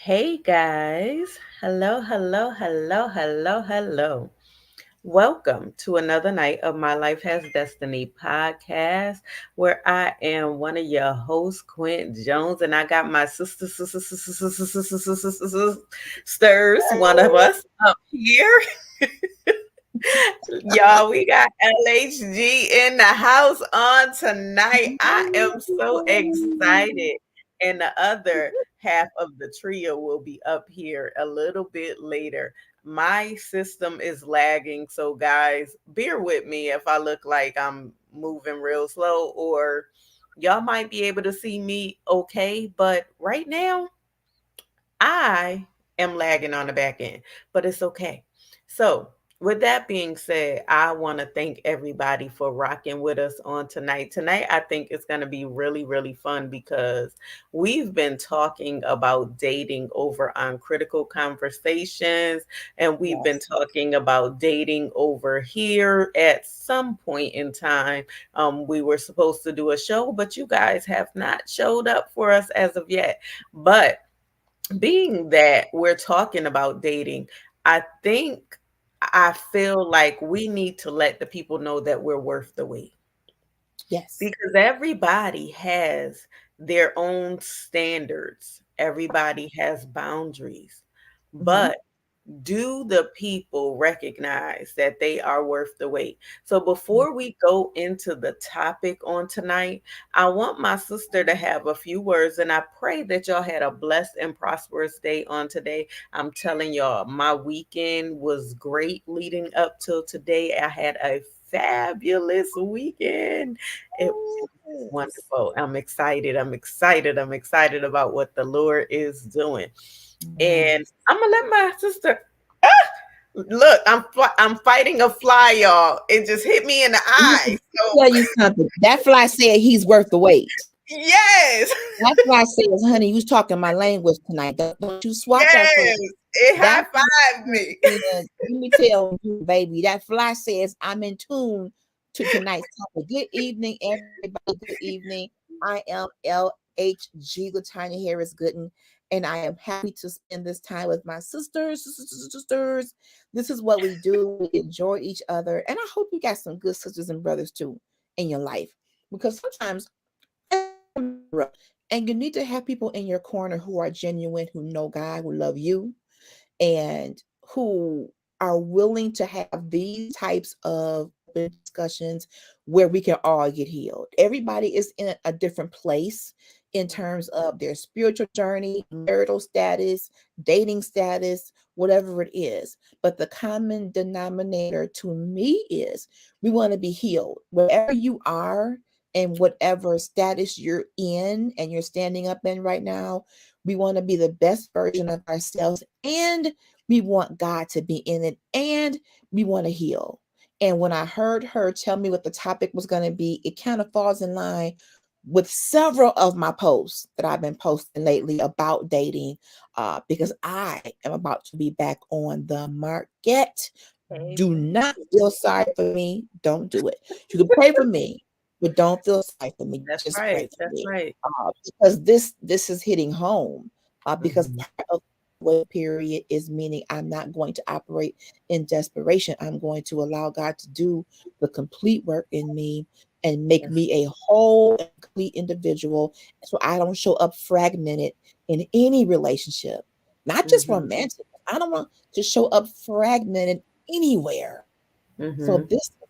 Hey guys. Hello, hello, hello, hello, hello. Welcome to another night of My Life Has Destiny podcast, where I am one of your hosts, Quint Jones, and I got my sisters, one of us up here. Y'all, we got LHG in the house on tonight. I am so excited. And the other half of the trio will be up here a little bit later. My system is lagging, so guys, bear with me if I look like I'm moving real slow, or y'all might be able to see me okay, but right now I am lagging on the back end, but it's okay. So, with that being said, I want to thank everybody for rocking with us on tonight. Tonight, I think it's going to be really, really fun because we've been talking about dating over on Critical Conversations, and we've been Yes. talking about dating over here at some point in time. We were supposed to do a show, but you guys have not showed up for us as of yet. But being that we're talking about dating, I feel like we need to let the people know that we're worth the wait Yes. because everybody has their own standards, everybody has boundaries. Mm-hmm. But do the people recognize that they are worth the wait? So before we go into the topic on tonight, I want my sister to have a few words, and I pray that y'all had a blessed and prosperous day on today. I'm telling y'all, my weekend was great leading up till today. I had a fabulous weekend. It was Yes. wonderful. I'm excited. I'm excited. I'm excited about what the Lord is doing. And Yes. I'm gonna let my sister. Ah! Look, I'm fighting a fly, y'all. It just hit me in the Let me eye. So tell you something. That fly said he's worth the wait. yes, That fly says, honey, you was talking my language tonight. Don't you swat that fly. yes, it That high fly fived me. said, let me tell you, baby, that fly says I'm in tune to tonight's topic. Good evening, everybody. Good evening. I am LHG, Latanya Harris Gooden, and I am happy to spend this time with my sisters. This is what we do. We enjoy each other, and I hope you got some good sisters and brothers too in your life, because sometimes and you need to have people in your corner who are genuine, who know God, who love you, and who are willing to have these types of open discussions where we can all get healed. Everybody is in a different place in terms of their spiritual journey, marital status, dating status, whatever it is. But the common denominator to me is we want to be healed. Wherever you are and whatever status you're in and you're standing up in right now, we want to be the best version of ourselves, and we want God to be in it, and we want to heal. And when I heard her tell me what the topic was going to be, it kind of falls in line with several of my posts that I've been posting lately about dating, because I am about to be back on the market. Do Amen. not feel sorry for me. Don't do it. You can pray for me, but don't feel sorry for me. That's Just pray right. for That's me, right. because this is hitting home. Because Mhm. part of the wait period is meaning I'm not going to operate in desperation. I'm going to allow God to do the complete work in me and make Yes. me a whole and complete individual, so I don't show up fragmented in any relationship, not just Mhm. romantic. I don't want to show up fragmented anywhere. So Mhm.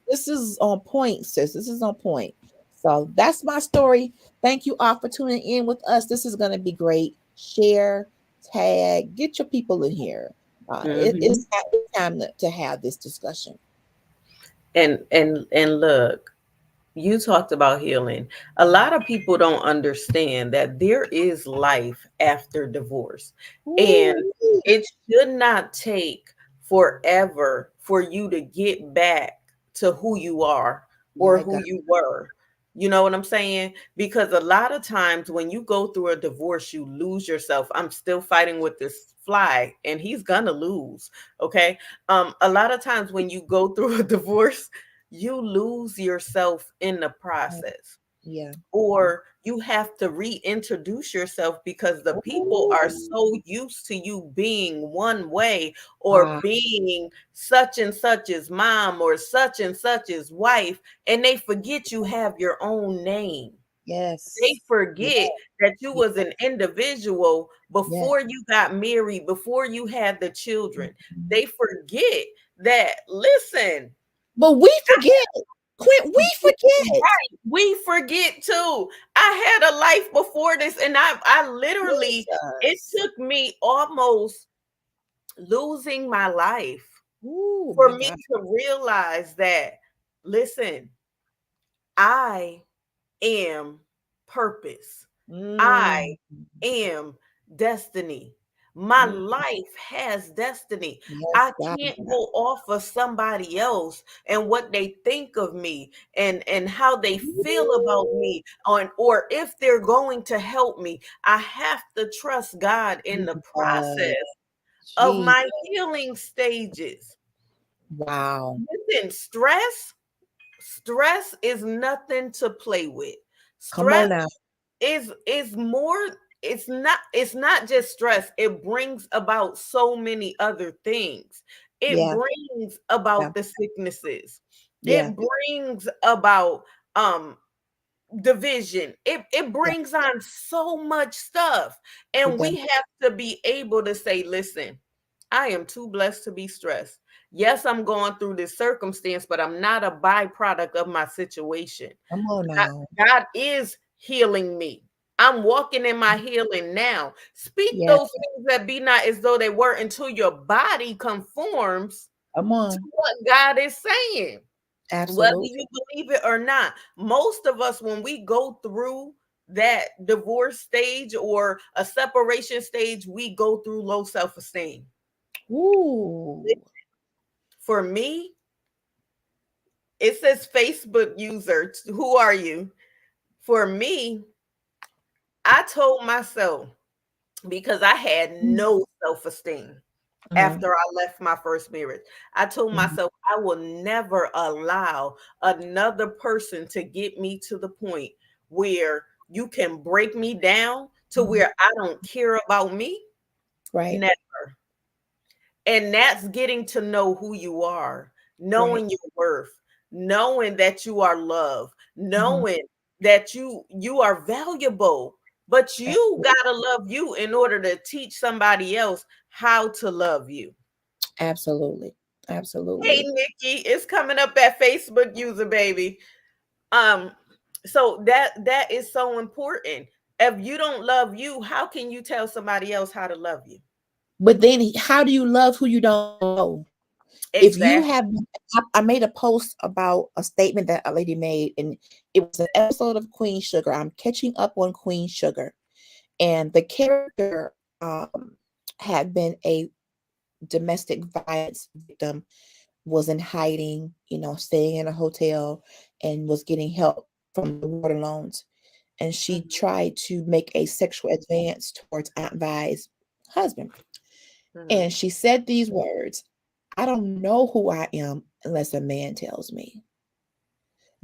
this is on point, sis. This is on point. So that's my story. Thank you all for tuning in with us. This is going to be great. Share, tag, get your people in here. Mhm. It's time to have this discussion. And look, you talked about healing. A lot of people don't understand that there is life after divorce. And Ooh, it should not take forever for you to get back to who you are or my who God. you were. You know what I'm saying? Because a lot of times when you go through a divorce, you lose yourself. I'm still fighting with this fly and he's gonna lose. Okay. A lot of times when you go through a divorce, you lose yourself in the process. Yeah. or you have to reintroduce yourself because the people are Ooh. so used to you being one way or Wow. being such and such as mom or such and such as wife, and they forget you have your own name. They Yes. Yeah. forget that you Yeah. was an individual Yeah. before you got married, before you had the children. Mhm. They forget that, listen, But we forget. Quit. We forget. right, we forget too. I had a life before this, and I literally, it Jesus. took me almost losing my life Oh for my me God. to realize that, listen, I am purpose. I Mm. am destiny. My Mm. life has destiny. Yes, I God. can't go off of somebody else and what they think of me and how they feel about Ooh, me on or if they're going to help me. I have to trust God in the Jesus. process of my Jesus. healing stages. Wow. Listen, stress is nothing to play with. Come Stress on now. is more, it's not just stress, it brings about so many other things. It Yeah. brings Yeah. about the sicknesses, Yeah. it brings about um division, it Yeah. brings on so much stuff, It and does. we have to be able to say, listen, I am too blessed to be stressed. Yes, I'm going through this circumstance, but I'm not a byproduct of my situation. Come on God, now. God is healing me. I'm walking in my healing now. Speak Yeah. those things that be not as though they were until your body conforms Come to on. what God is saying, whether Absolutely. you believe it or not. Most of us, when we go through that divorce stage or a separation stage, we go through low self esteem. Ooh. For me, it says Facebook user. Who are you? For me, I told myself, because I had no self esteem Mm-hmm. after I left my first marriage. I told Mm-hmm. myself I will never allow another person to get me to the point where you can break me down to Mm-hmm. where I don't care about me. Right. Never. And that's getting to know who you are, Right. knowing your worth, knowing that you are loved, Mm-hmm. knowing that you are valuable. But you Absolutely. got to love you in order to teach somebody else how to love you. Absolutely. Hey Absolutely. Nikki, it's coming up at Facebook user baby. Um so that is so important. If you don't love you, how can you tell somebody else how to love you? But then, how do you love who you don't know? If you Exactly. have, I made a post about a statement that a lady made, and it was an episode of Queen Sugar. I'm catching up on Queen Sugar, and the character had been a domestic violence victim, was in hiding, staying in a hotel, and was getting help from the water loans. And she Mhm, tried to make a sexual advance towards Aunt Vi's husband. mhm. And she said these words: I don't know who I am unless a man tells me.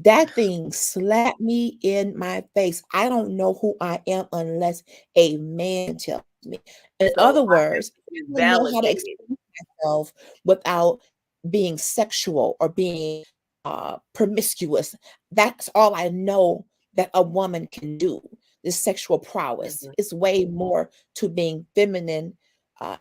That thing slapped me in my face. I don't know who I am unless a man tells me. In So other I words, have to be I don't know how to validated. express myself without being sexual or being promiscuous. That's all I know that a woman can do. This sexual prowess. Mhm, It's way more to being feminine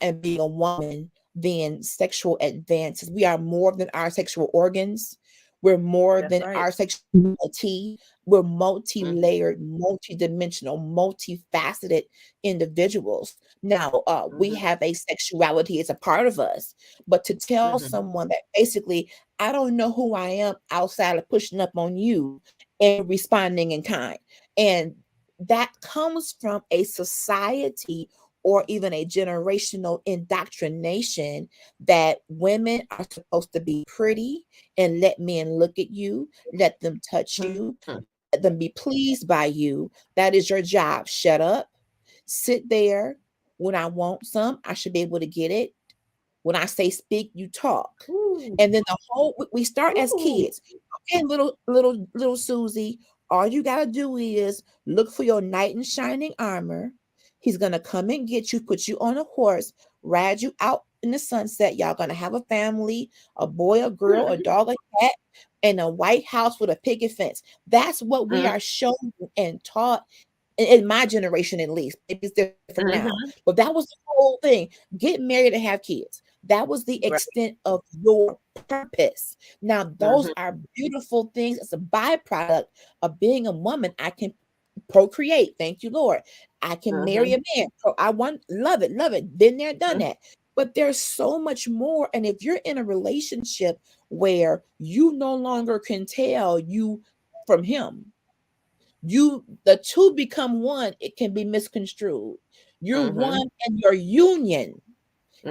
and being a woman than sexual advances. We are more than our sexual organs. We're more that's than right. our sexuality. We're Mhm, multi-layered, multi-dimensional, multifaceted individuals. Now, we mhm, have a sexuality as a part of us, but to tell mhm. someone that basically, I don't know who I am outside of pushing up on you and responding in kind. And that comes from a society or even a generational indoctrination that women are supposed to be pretty and let men look at you, let them touch you, Mhm. let them be pleased by you. That is your job. Shut up, sit there. When I want some, I should be able to get it. When I say speak, you talk. Ooh, And then the whole we start as ooh. kids. Okay, little Susie, All you got to do is look for your knight in shining armor. He's going to come and get you, put you on a horse, ride you out in the sunset. Y'all going to have a family, a boy, a girl, a dog, a cat, and a white house with a picket fence. That's what we are shown and taught in my generation, at least. Maybe it's different now, but that was the whole thing. Get married and have kids. That was the Right. extent of your purpose. Now, those Mhm. are beautiful things. As a byproduct of being a woman, I can procreate. Thank you, Lord. I can marry Mhm. a man. I want love it, love it. Been there, done Mhm. that. But there's so much more. And if you're in a relationship where you no longer can tell you from him, the two become one, it can be misconstrued. You're Mhm. one in your union,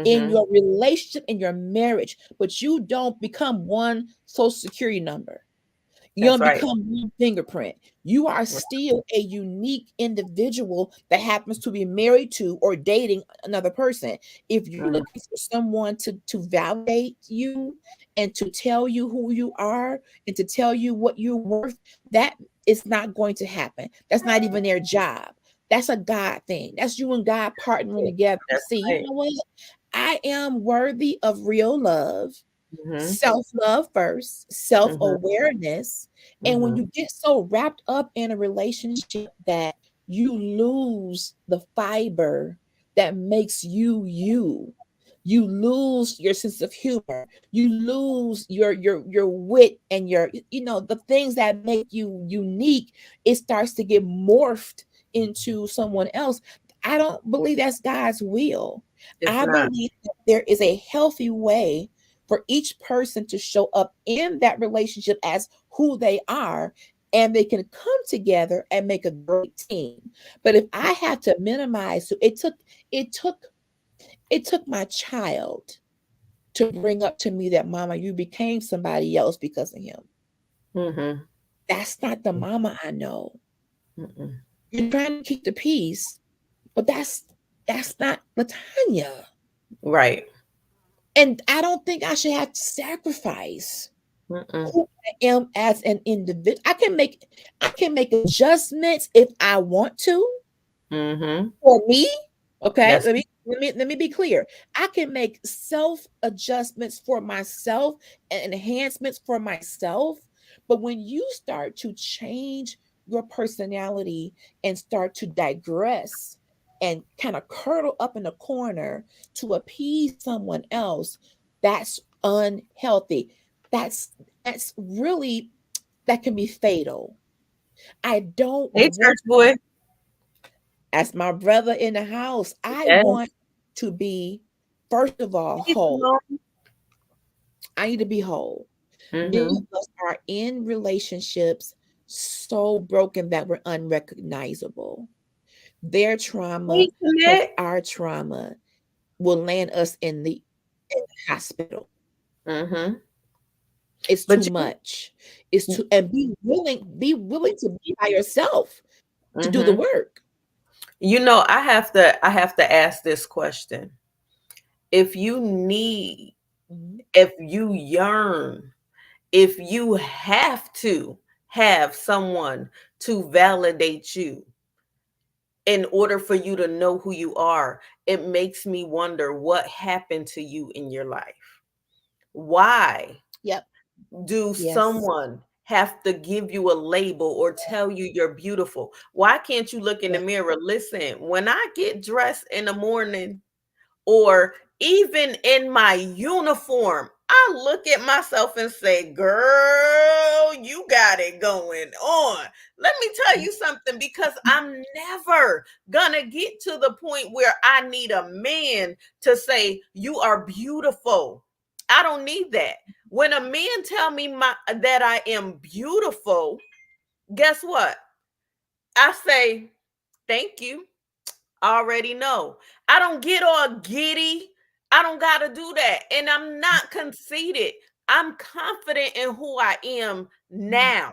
in Mhm. your relationship, in your marriage, but you don't become one social security number. You That's don't right. become one fingerprint. You are Right. still a unique individual that happens to be married to or dating another person. If you're Mhm. looking for someone to validate you and to tell you who you are and to tell you what you're worth, that is not going to happen. That's not even their job. That's a God thing. That's you and God partnering together. That's See, you right. know what? I am worthy of real love, Mhm. self-love first, Mhm. self-awareness. And when Mhm. you get so wrapped up in a relationship that you lose the fiber that makes you you, you lose your sense of humor, you lose your wit and your, the things that make you unique, it starts to get morphed into someone else. I don't believe that's God's will. It's I not. believe that there is a healthy way for each person to show up in that relationship as who they are, and they can come together and make a great team. But if I had to minimize, so it took it took my child to bring up to me that, mama, you became somebody else because of him. Mhm. That's not the mama I know. Mhm. You're trying to keep the peace, but that's not Latanya. Right. And I don't think I should have to sacrifice Mhm. who I am as an individual. I can make adjustments if I want to Mhm. for me. Okay, That's let me be clear. I can make self adjustments for myself and enhancements for myself. But when you start to change your personality and start to digress and kind of curdle up in the corner to appease someone else, that's unhealthy. That's that's really that can be fatal. I don't hey, want, church boy. as my brother in the house, I want Yes. to be, first of all, Hey, whole. Simone. I need to be whole. Many Mhm. of us are in relationships so broken that we're unrecognizable. Their trauma Hey, plus Jeanette. our trauma will land us in the hospital. Mhm. It's too But you. much. It's too, and be willing to be by yourself to do the Mhm. work. I have to ask this question. If you need, Mhm. if you yearn, if you have to have someone to validate you in order for you to know who you are, it makes me wonder what happened to you in your life. Why Yep. do Yes. someone have to give you a label or tell you you're beautiful? Why can't you look in the Yes. mirror? Listen, when I get dressed in the morning, or even in my uniform, I look at myself and say, girl, you got it going on. Let me tell you something, because I'm never gonna get to the point where I need a man to say you are beautiful. I don't need that. When a man tell me that I am beautiful, guess what? I say, thank you. Already know. I don't get all giddy. I don't got to do that. And I'm not conceited. I'm confident in who I am now.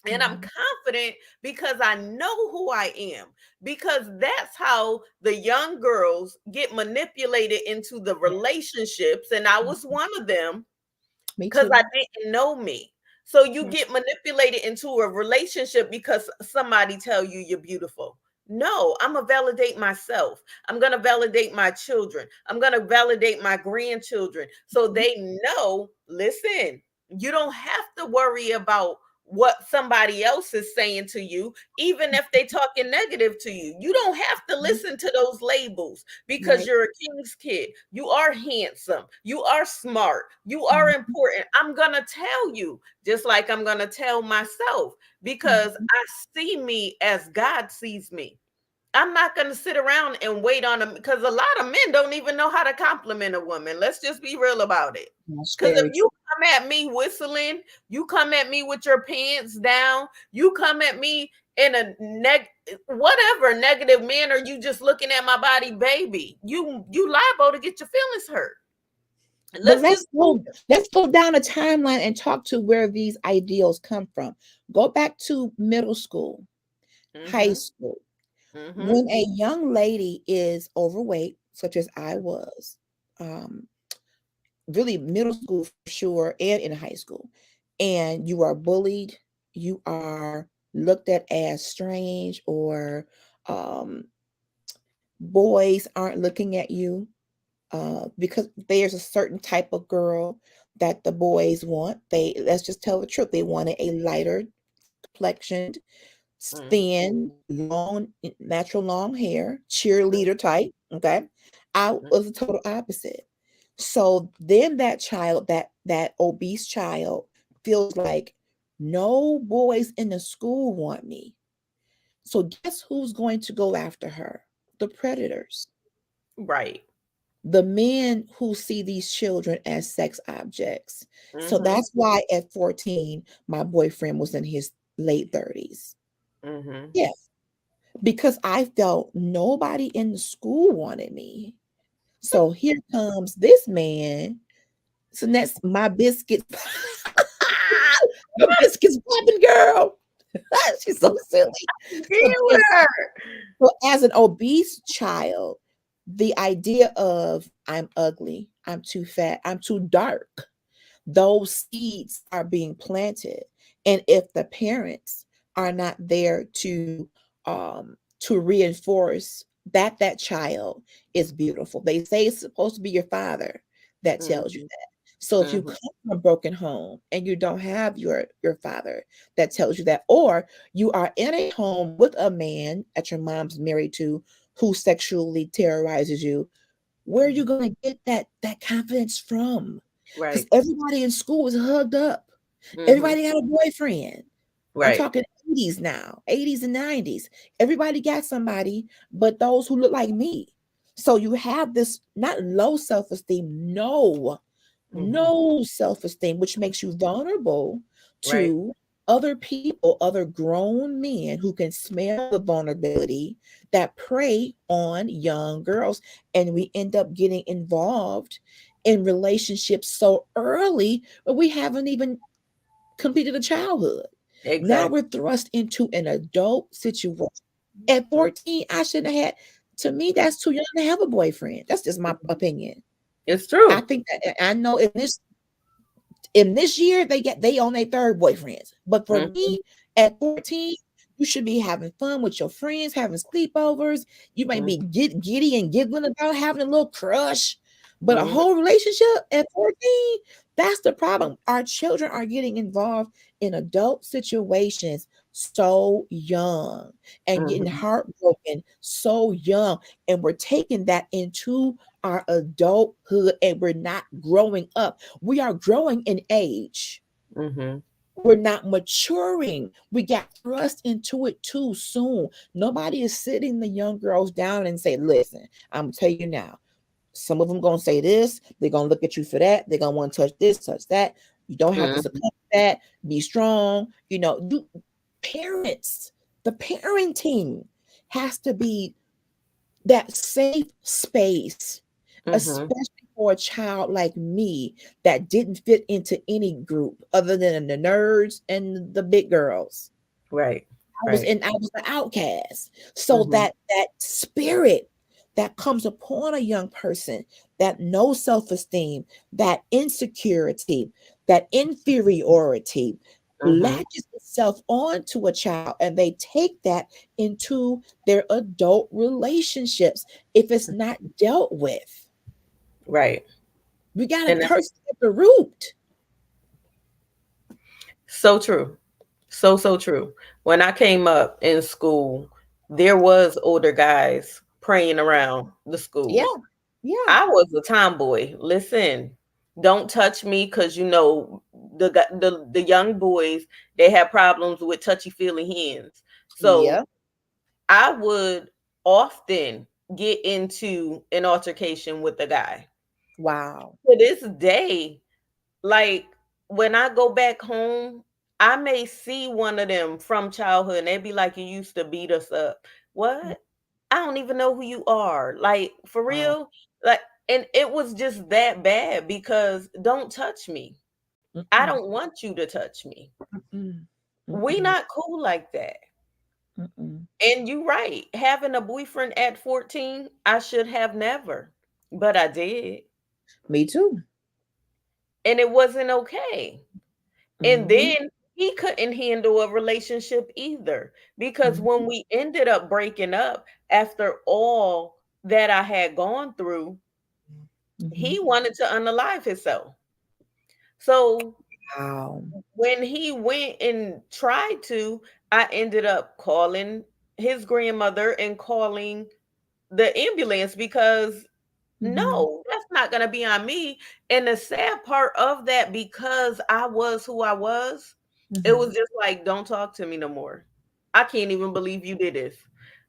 And I'm Mhm. confident because I know who I am. Because that's how the young girls get manipulated into the Yeah. relationships. And I was Mhm. one of them Me because I too. didn't know me. So you get manipulated into a relationship because somebody tell you you're beautiful. No, I'm gonna validate myself. I'm gonna validate my children. I'm gonna validate my grandchildren so they know, listen, you don't have to worry about what somebody else is saying to you, even if they talking negative to you. You don't have to listen to those labels because Right. you're a king's kid. You are handsome. You are smart. You are Mhm. important. I'm gonna tell you, just like I'm gonna tell myself, because Mhm. I see me as God sees me. I'm not going to sit around and wait on them because a lot of men don't even know how to compliment a woman. Let's just be real about it. That's Because if very you true. come at me whistling, you come at me with your pants down, you come at me in a whatever negative manner, you just looking at my body, baby. You liable to get your feelings hurt. But Let's just let's go down a timeline and talk to where these ideals come from. Go back to middle school, high mm-hmm, school. mm-hmm, When a young lady is overweight, such as I was, um, really middle school for sure, and in high school, and you are bullied, you are looked at as strange, or um, boys aren't looking at you because there's a certain type of girl that the boys want. They, let's just tell the truth, they wanted a lighter complexioned, mm-hmm, thin, long, natural long hair, cheerleader type. Okay. I was the total opposite. So then that child, that obese child, feels like no boys in the school want me. So guess who's going to go after her? The predators. right. The men who see these children as sex objects. So Mm-hmm, that's why at 14, my boyfriend was in his late 30s. mm-hmm. Yeah, because I felt nobody in the school wanted me. So here comes this man. So that's my biscuits. My biscuits popping girl. She's so silly. So, Deal with her. so as an obese child, the idea of I'm ugly, I'm too fat, I'm too dark, those seeds are being planted. And if the parents are not there to reinforce that that child is beautiful, they say it's supposed to be your father that tells you Mm-hmm, that. So if you mm-hmm, come from a broken home and you don't have your father that tells you that, or you are in a home with a man that your mom's married to who sexually terrorizes you, where are you going to get that confidence from? Because right. everybody in school was hugged up. Mm-hmm, Everybody had a boyfriend. I'm right. talking 80s now, 80s and 90s. Everybody got somebody, but those who look like me. So you have this not low self-esteem, no, Mm-hmm, no self-esteem, which makes you vulnerable right. to other people, other grown men who can smell the vulnerability that prey on young girls. And we end up getting involved in relationships so early, but we haven't even completed a childhood. Now Exactly. we're thrust into an adult situation. At 14, I shouldn't have had, to me, that's too young to have a boyfriend. That's just my opinion. It's I true. think that, I know in this year they on their third boyfriends. But for Mhm, me, at 14, you should be having fun with your friends, having sleepovers. You might mhm, be giddy and giggling about having a little crush. But a mhm, whole relationship at 14, that's the problem. Our children are getting involved in adult situations so young and getting mhm, heartbroken so young. And we're taking that into our adulthood and we're not growing up. We are growing in age. mhm, We're not maturing. We got thrust into it too soon. Nobody is sitting the young girls down and say, listen, I'm gonna tell you now. Some of them gonna say this, they're gonna look at you for that, they're gonna want to touch this, touch that. You don't have to mhm, succumb to that, be strong. You parents, the parenting has to be that safe space, mhm. especially for a child like me that didn't fit into any group other than the nerds and the big girls. Right, I was right. in I was the outcast. So Mhm, that spirit that comes upon a young person, that no self-esteem, that insecurity, that inferiority, Mhm. latches itself onto a child and they take that into their adult relationships if it's not dealt with. Right. We got to And that's curse at the root. so true. So, so true. When I came up in school, there was older guys praying around the Yeah, schools. yeah, I was a tomboy. Listen, don't touch me because the young boys, they have problems with touchy feely hands. yeah. So I would often get into an altercation with the guy. Wow. To this day, like when I go back home, I may see one of them from childhood and they'd be like, "You used to beat us up." What? I don't even know who you are. Like, for Wow. real? Like, and it was just that bad because don't touch me. I Mm-mm, don't want you to touch me. mm-mm, We mm-mm, not cool like that. mm-mm. And you right. Having a boyfriend at 14, I should have never. But I did. Me too. And it wasn't okay. And Mm-hmm, then he couldn't handle a relationship either because mm-hmm, when we ended up breaking up after all that I had gone through, mm-hmm. he wanted to unalive himself. So Wow. when he went and tried to, I ended up calling his grandmother and calling the ambulance because Mm-hmm, no, that's not going to be on me. And the sad part of that, because I was who I was, it mm-hmm. was just like, don't talk to me no more. I can't even believe you did this.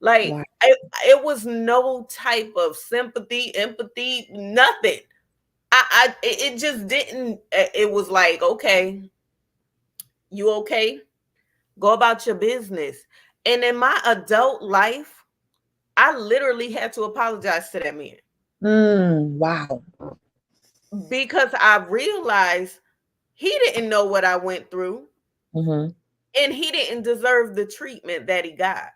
Like, Wow. it was no type of sympathy, empathy, nothing. It just didn't. It was like, okay, you okay? Go about your business. And in my adult life, I literally had to apologize to that man Wow. because I realized he didn't know what I went through Mm-hmm. and he didn't deserve the treatment that he got.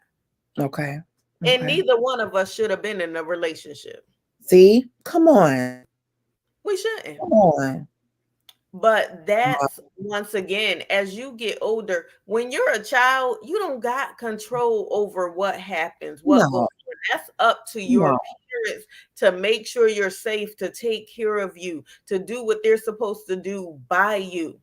Okay. And Okay. neither one of us should have been in a relationship. See? Come on. We shouldn't. Come on. But Wow. that's once again, as you get older, when you're a child, you don't got control over what happens, what goes No, on. That's up to no. your parents to make sure you're safe, to take care of you, to do what they're supposed to do by you.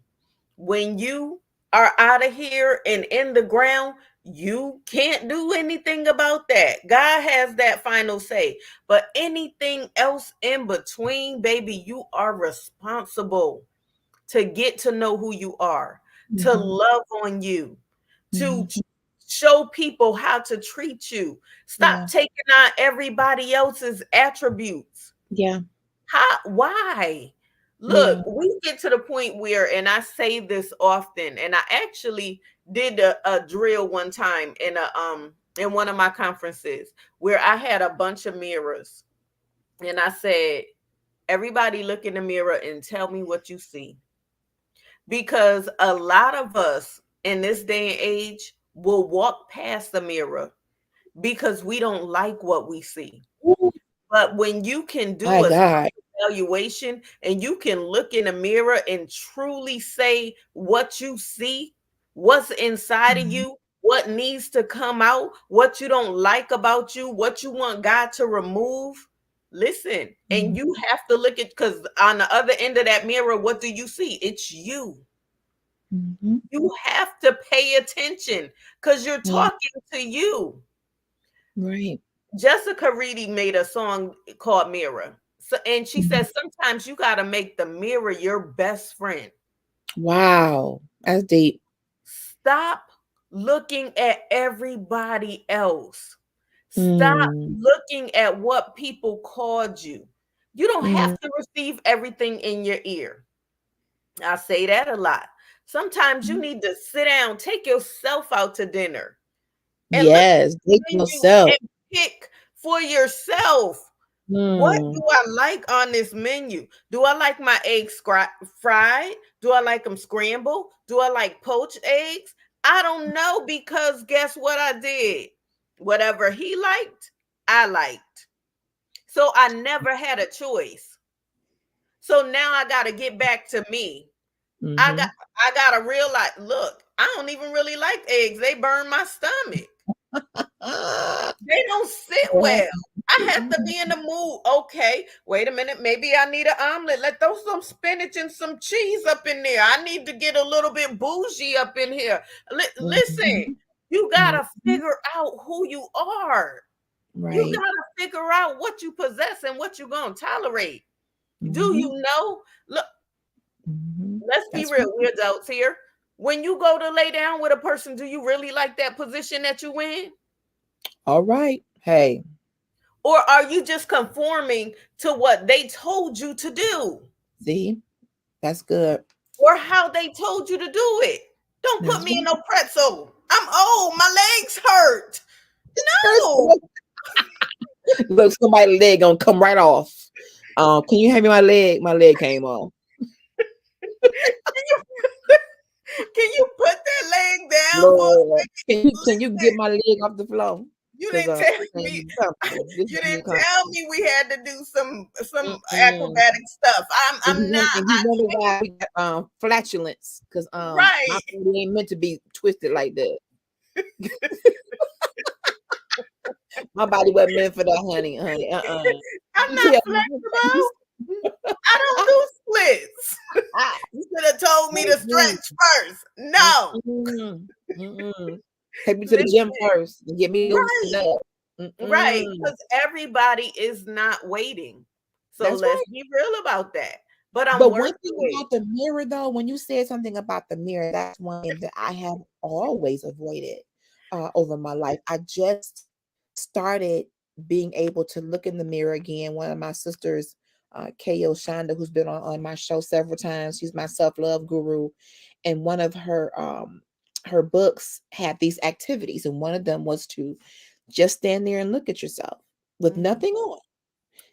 When you are out of here and in the ground, you can't do anything about that. God has that final say. But anything else in between, baby, you are responsible to get to know who you are, to Mhm, love on you, to mhm. show people how to treat you. Yeah, Stop taking on everybody else's attributes. yeah, How, why? yeah. Look, we get to the point where, and I say this often, and I actually did a drill one time in one of my conferences where I had a bunch of mirrors, and I said, everybody look in the mirror and tell me what you see. Because a lot of us in this day and age will walk past the mirror because we don't like what we see. Ooh, But when you can my do a God. evaluation and you can look in a mirror and truly say what you see, what's inside of Mhm, you, what needs to come out, what you don't like about you, what you want God to remove. Listen, and mhm, you have to look at, because on the other end of that mirror, what do you see? It's you. mhm. You have to pay attention because you're Yeah, talking to you. right. Jessica Reedy made a song called Mirror. So, and she Mhm. says sometimes you got to make the mirror your best friend. Wow, that's deep. Stop looking at everybody else. Stop Mm, looking at what people called you. You don't mm. have to receive everything in your ear. I say that a lot. Sometimes you need to sit down, take yourself out to dinner and look at Yes, the date menu yourself. and pick for yourself. What do Mm, I like on this menu? Do I like my eggs fried? Do I like them scrambled? Do I like poached eggs? I don't know because guess what I did? Whatever he liked, I liked. So I never had a choice. So now I got to get back to me. I got Mhm. I gotta realize, look, I don't even really like eggs. They burn my stomach. Ah, They don't sit well, well. I have to be in the mood. Okay, wait a minute. Maybe I need an omelet. Let throw some spinach and some cheese up in there. I need to get a little bit bougie up in here. Listen, mhm, you gotta mhm. figure out who you are. You Right. gotta figure out what you possess and what you're gonna tolerate. Do Mhm, you know? Look, mhm. let's be That's real. right. We're adults here. When you go to lay down with a person, do you really like that position that you in? All right. Hey, Or are you just conforming to what they told you to do see, that's good. or how they told you to do it? Don't put That's me in right. no pretzel. I'm old. My legs hurt. First, No. look, somebody's leg gonna come right off. Can you hand me my leg? My leg came off. Can you put that leg down for a Lord, can you get listen? my leg off the floor? You Cause didn't this tell ain't me. even comfortable. This You ain't even didn't tell comfortable. me we had to do some Mm-mm. acrobatic stuff. I'm not And you wonder why we got flatulence? Cause my right. body ain't meant to be twisted like that. My body wasn't meant for that, honey. Honey, I'm You not tell me. flexible. I don't do splits. You should have told me to Mm-mm. stretch first. No. Mm-mm. Mm-mm. Take me to the gym Listen, first and get me loosened right, up. right. Mm-mm. Because everybody is not waiting. So That's let's right. be real about that. But I'm But worth one the thing wait. about the mirror, though, when you said something about the mirror, that's one thing that I have always avoided over my life. I just started being able to look in the mirror again. One of my sisters, Ko Shonda, who's been on my show several times, she's my self-love guru, and one of her books had these activities, and one of them was to just stand there and look at yourself with Mhm. nothing on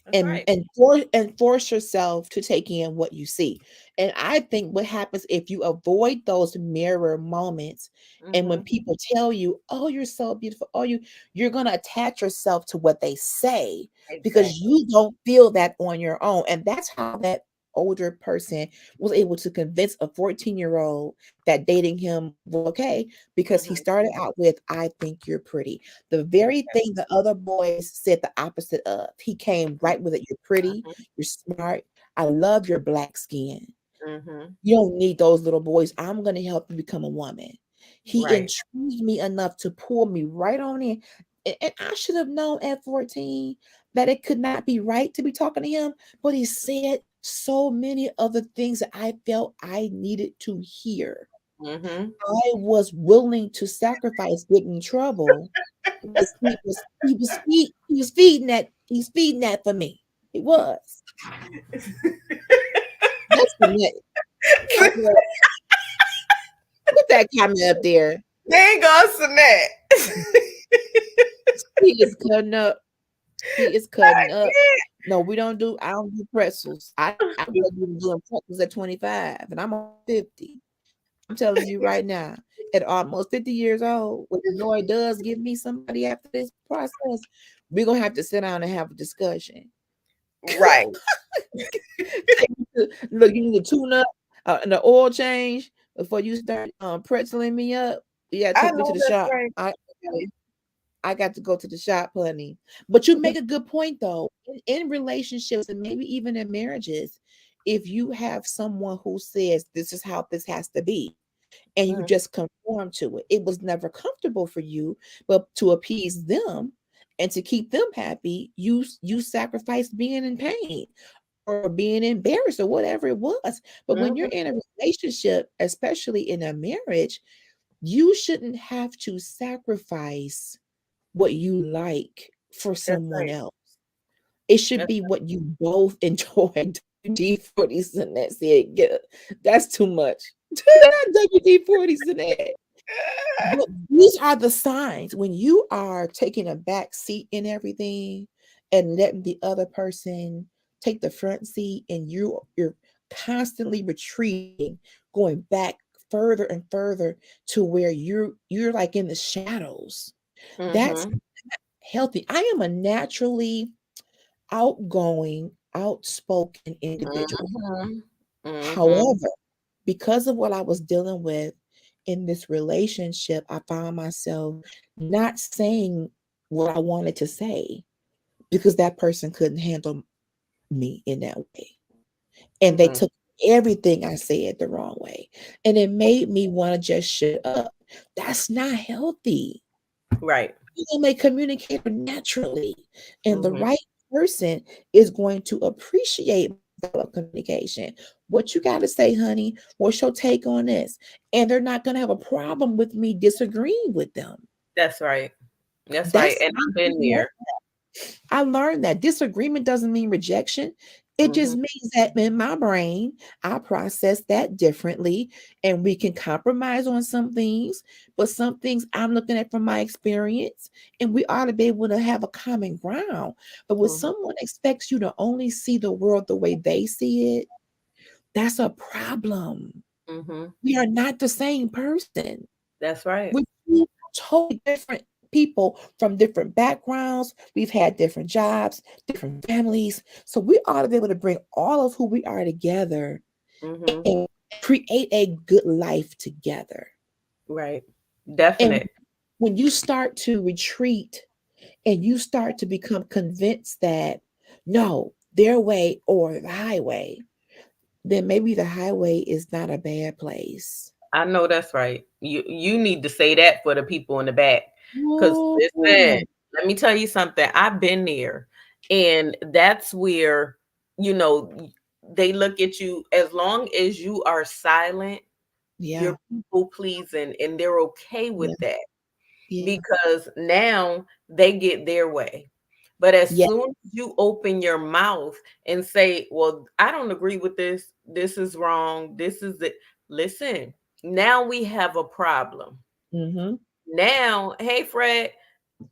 That's and right. force yourself to take in what you see. And I think what happens if you avoid those mirror moments, and when Hmm. people tell you, "Oh, you're so beautiful," "Oh, you're going to attach yourself to what they say because Exactly. you don't feel that on your own. And that's how that older person was able to convince a 14-year-old that dating him was okay, because he Hmm. started out with, "I think you're pretty." The very thing the other boys said the opposite of. He came right with it. "You're pretty, you're smart, I love your black skin. Hmm. You don't need those little boys. I'm going to help you become a woman." He Right. intrigued me enough to pull me right on in. And I should have known at 14 that it could not be right to be talking to him, but he said so many of the things that I felt I needed to hear. Hmm. I was willing to sacrifice getting in trouble because he was feeding that for me. He was. That's the net. Put that comment up there. There goes Sinette. He is cutting up. He is cutting up. No, I don't do pretzels. I wasn't doing pretzels at 25 and I'm on 50. I'm telling you right now, at almost 50 years old, when the Lord does give me somebody after this process, we're gonna have to sit down and have a discussion. Right. Look, you need to tune up and the oil change before you start pretzeling me up. You gotta I take me to know the that's shop. right. I got to go to the shop, honey. But you make a good point though. In relationships and maybe even in marriages, if you have someone who says this is how this has to be, and you Mhm. just conform to it, it was never comfortable for you, but to appease them and to keep them happy, you sacrificed being in pain or being embarrassed or whatever it was. But when you're Mhm. in a relationship, especially in a marriage, you shouldn't have to sacrifice what you like for That's someone right. else. It should That's be what you both enjoy. WD-40s and that's it. That's too much. Not WD-40s and that. right. But these are the signs when you are taking a back seat in everything and letting the other person take the front seat, and you're constantly retreating, going back further and further to where you're like in the shadows. That's Mhm. healthy. I am a naturally outgoing, outspoken individual. Mhm. Mhm. However, because of what I was dealing with in this relationship, I found myself not saying what I wanted to say because that person couldn't handle me in that way. And they Mhm. took everything I said the wrong way. And it made me want to just shut up. That's not healthy. Right. You may communicate naturally, and the Mhm. right person is going to appreciate style of communication. What you got to say, honey? What's your take on this? And they're not going to have a problem with me disagreeing with them. That's right. That's right. That's And I've been there. I learned that disagreement doesn't mean rejection. It Mhm. just means that in my brain, I process that differently, and we can compromise on some things, but some things I'm looking at from my experience, and we ought to be able to have a common ground. But when Mhm. someone expects you to only see the world the way they see it, that's a problem. Mhm. We are not the same person. That's right. We're two totally different people from different backgrounds. We've had different jobs, different families. So we ought to be able to bring all of who we are together Mhm. and create a good life together. Right. And Definite. when you start to retreat and you start to become convinced that no, their way or the highway, then maybe the highway is not a bad place. I know that's right. You need to say that for the people in the back. Cause listen, Oh, let me tell you something. I've been there. And that's where, you know, they look at you as long as you are silent, yeah, you're people pleasing and they're okay with yeah, that yeah, because now they get their way. But as yeah. soon as you open your mouth and say, well, I don't agree with this, this is wrong, this is it. Listen, now we have a problem. Mm-hmm. Now, hey Fred,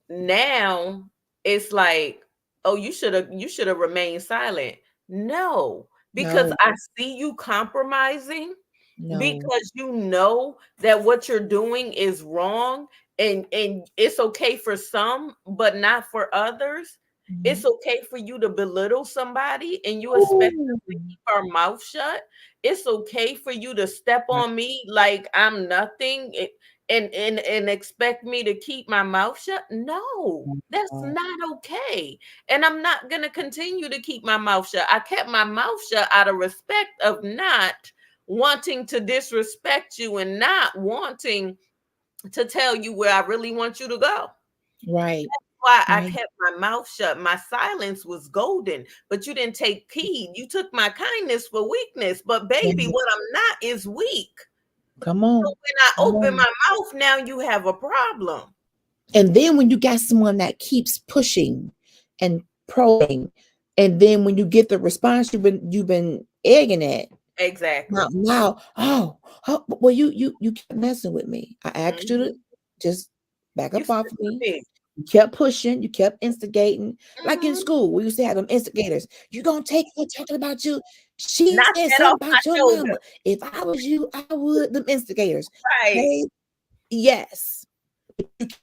now it's like, oh, you should have remained silent. No, because No, I see you compromising, no. because you know that what you're doing is wrong, and it's okay for some but not for others. Mhm. It's okay for you to belittle somebody and you expect Ooh. us to keep our mouth shut. It's okay for you to step Right. on me like I'm nothing, and expect me to keep my mouth shut. No, that's Oh, not okay. And I'm not going to continue to keep my mouth shut. I kept my mouth shut out of respect of not wanting to disrespect you and not wanting to tell you where I really want you to go. right, Why I right. kept my mouth shut. My silence was golden, but you didn't take heed. You took my kindness for weakness. But baby, Yeah. what I'm not is weak. Come So on, when I come open on. my mouth, now you have a problem. And then when you got someone that keeps pushing and probing, and then when you get the response you've been egging at, now, Exactly. well, you kept messing with me. I asked you to Mhm. just back You up off stood of with me. me. You kept pushing, you kept instigating. Like in Mhm. school, we used to have them instigators. You gonna take her talking about you. She Knock said that something off my about your shoulder. mama. If I was you, I would. Them instigators. Right. Hey, yes.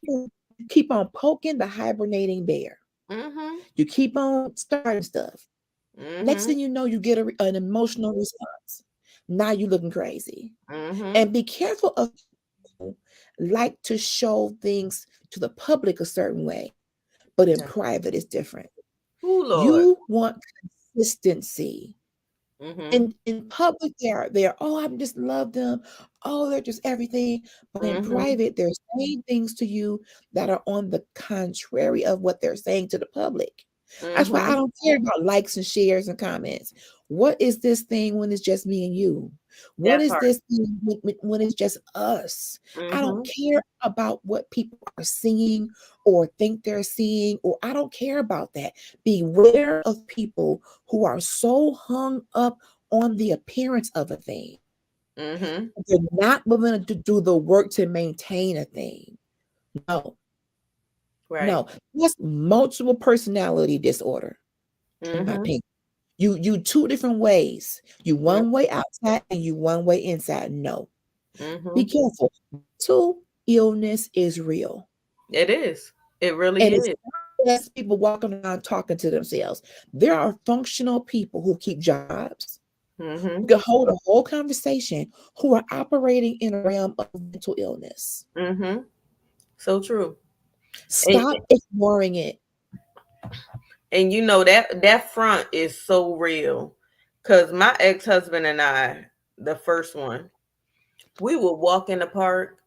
You keep on poking the hibernating bear. Mhm. You keep on starting stuff. Next Mhm. thing you know, you get an emotional response. Now you looking crazy. Mhm. And be careful of people like to show things to the public a certain way, but in Yeah. private it's different. Oh Lord. You want consistency. Mhm. In public, they're, oh, I just love them. Oh, they're just everything. But in Mhm. private, they're saying things to you that are on the contrary of what they're saying to the public. That's why I Mhm. don't care about likes and shares and comments. What is this thing when it's just me and you? What That is part. this thing when it's just us? I don't Mhm. care about what people are seeing or think they're seeing, or I don't care about that. Beware of people who are so hung up on the appearance of a thing. Mhm. They're not willing to do the work to maintain a thing. No, Right. no. That's multiple personality disorder, in my Mhm. opinion. You two different ways. You Mm. one way outside and you one way inside. No. Be Mhm. careful. Mental illness is real. It is. It really And it's is. not just people walking around talking to themselves. There are functional people who keep jobs. You Mhm. can hold a whole conversation who are operating in a realm of mental illness. Mhm. So true. And Stop ignoring it. you know that front is so real. Cause my ex-husband and I, the first one, we would walk in the park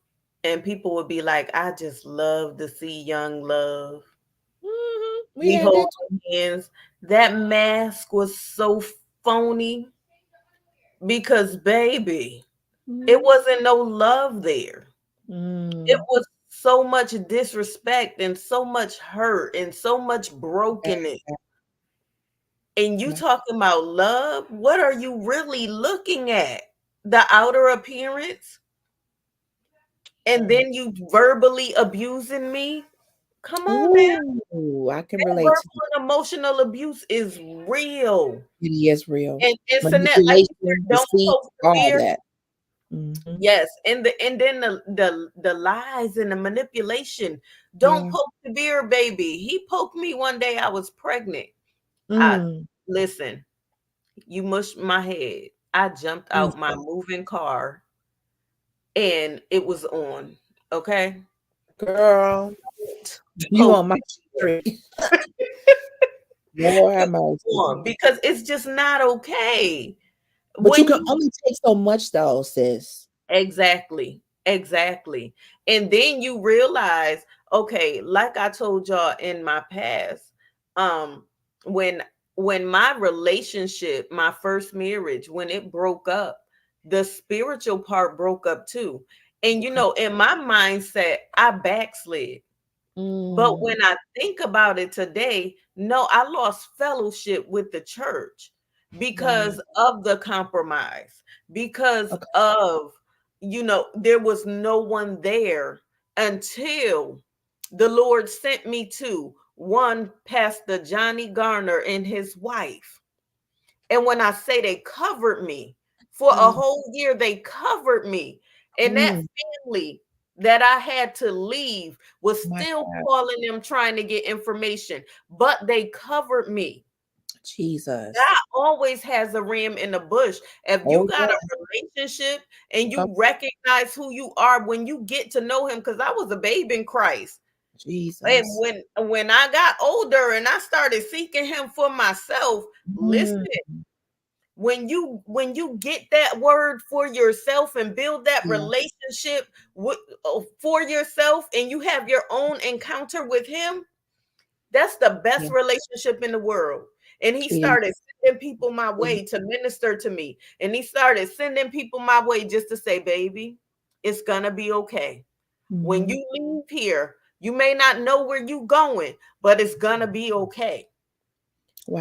and people would be like, I just love to see young love. We We had hold that too. hands. That mask was so phony because baby, it Mhm. wasn't no love there. It Mm. was so much disrespect and so much hurt and so much Yeah, brokenness. And you my talking about love? What are you really looking at? The outer appearance? And God. then you verbally abusing me? Come on now. Ooh, I can That relate to verbal and emotional abuse is real. it. It is real. And Sanette, like you Manipulation, said, don't deceit, poke the all beer. that. Mhm. Yes, and then the lies and the manipulation. Don't Yeah. poke the beer, baby. He poked me one day. I was pregnant. I Mm. listen. You mushed my head. I jumped out my Jesus. moving car and it was on. Okay, Girl, you poke on my the beer. street. Lord It have mercy. was on because it's just not okay But you when can you only take so much though, sis. exactly, exactly. And then you realize, okay, like I told y'all in my past, um, when my relationship, my first marriage, when it broke up, the spiritual part broke up too. And you Okay. know, in my mindset, I backslid. But Mm. when I think about it today, no, I lost fellowship with the church Wow. because of the compromise, because Okay. of, there was no one there until the Lord sent me to one Pastor Johnny Garner and his wife. And when I say they covered me for a Mm. whole year, they covered me. And that Mm. family that I had to leave was My still God. calling them trying to get information, but they covered me. Jesus. God always has a ram in the bush. If you Oh got yeah. a relationship and Come, you recognize who you are when you get to know him, because I was a babe in Christ. And Jesus. when I got older and I started seeking him for myself, listen, Mm. when you get that word for yourself and build that Yeah. relationship with, for yourself, and you have your own encounter with him, that's the best Yeah. relationship in the world. And he Yeah. started sending people my Yeah. way to minister to me, and he started sending people my way just to say, baby, it's gonna be okay. When Mhm. you leave here, you may not know where you going, but it's gonna be okay.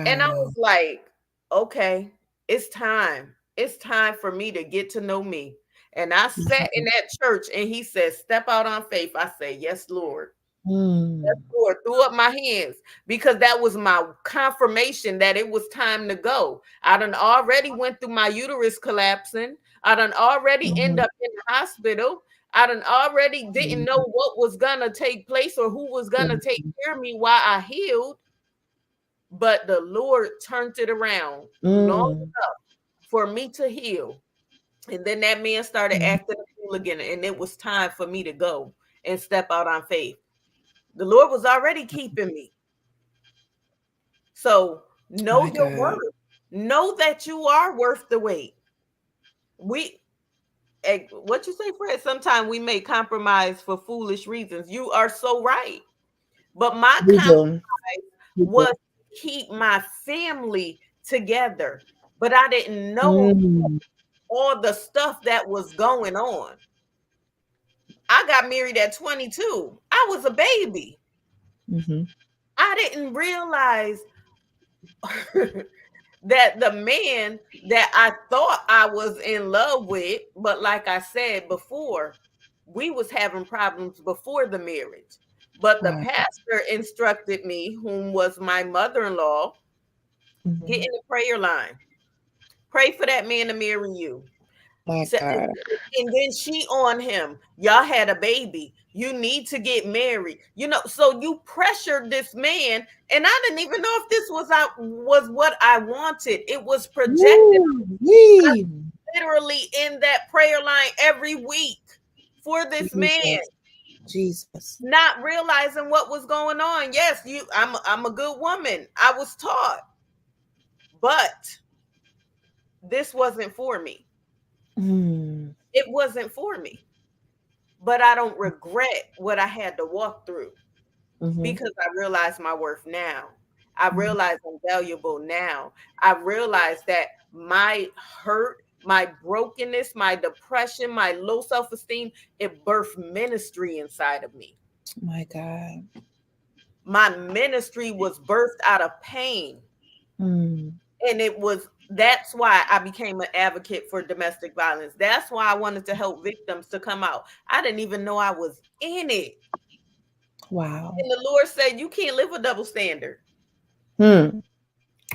And I Wow. was like, okay, it's time. It's time for me to get to know me. And I sat Yeah. in that church and he said, step out on faith. I said, yes, Lord. Yes, Mm. Lord. Threw up my hands because that was my confirmation that it was time to go. I done already went through my uterus collapsing. I done already end Mhm. up in the hospital. I done already didn't know Mhm. what was gonna take place or who was gonna take Mhm. care of me while I healed. But the Lord turned it around long Mm. for me to heal. And then that man started Mhm. acting a fool again, and it was time for me to go and step out on faith. The Lord was already keeping me. So know My your God. worth. Know that you are worth the wait. We what you say, Fred? Sometimes we may compromise for foolish reasons. You are so right. But my We compromise do. We do. was to keep my family together. But I didn't know Mm. all the stuff that was going on. I got married at 22. I was a baby. Mhm. I didn't realize that the man that I thought I was in love with, but like I said before, we was having problems before the marriage. But the Wow. pastor instructed me, whom was my mother-in-law, get Mhm. in the prayer line. Pray for that man to marry you. My So, God. and then she on him. Y'all had a baby. You need to get married. So you pressured this man, and I didn't even know if this was what I wanted. It was projected Woo-wee. literally in that prayer line every week for this man, Jesus. Jesus. not realizing what was going on. Yes, I'm a good woman. I was taught, but this wasn't for me. Mm. It wasn't for me. But I don't regret what I had to walk through Mhm. because I realize my worth now. I Mhm. realize I'm valuable now. I realize that my hurt, my brokenness, my depression, my low self-esteem, it birthed ministry inside of me. My God. My ministry was birthed out of pain. Mm. And that's why I became an advocate for domestic violence. That's why I wanted to help victims to come out. I didn't even know I was in it. Wow. And the Lord said, you can't live a double standard. Hmm. I had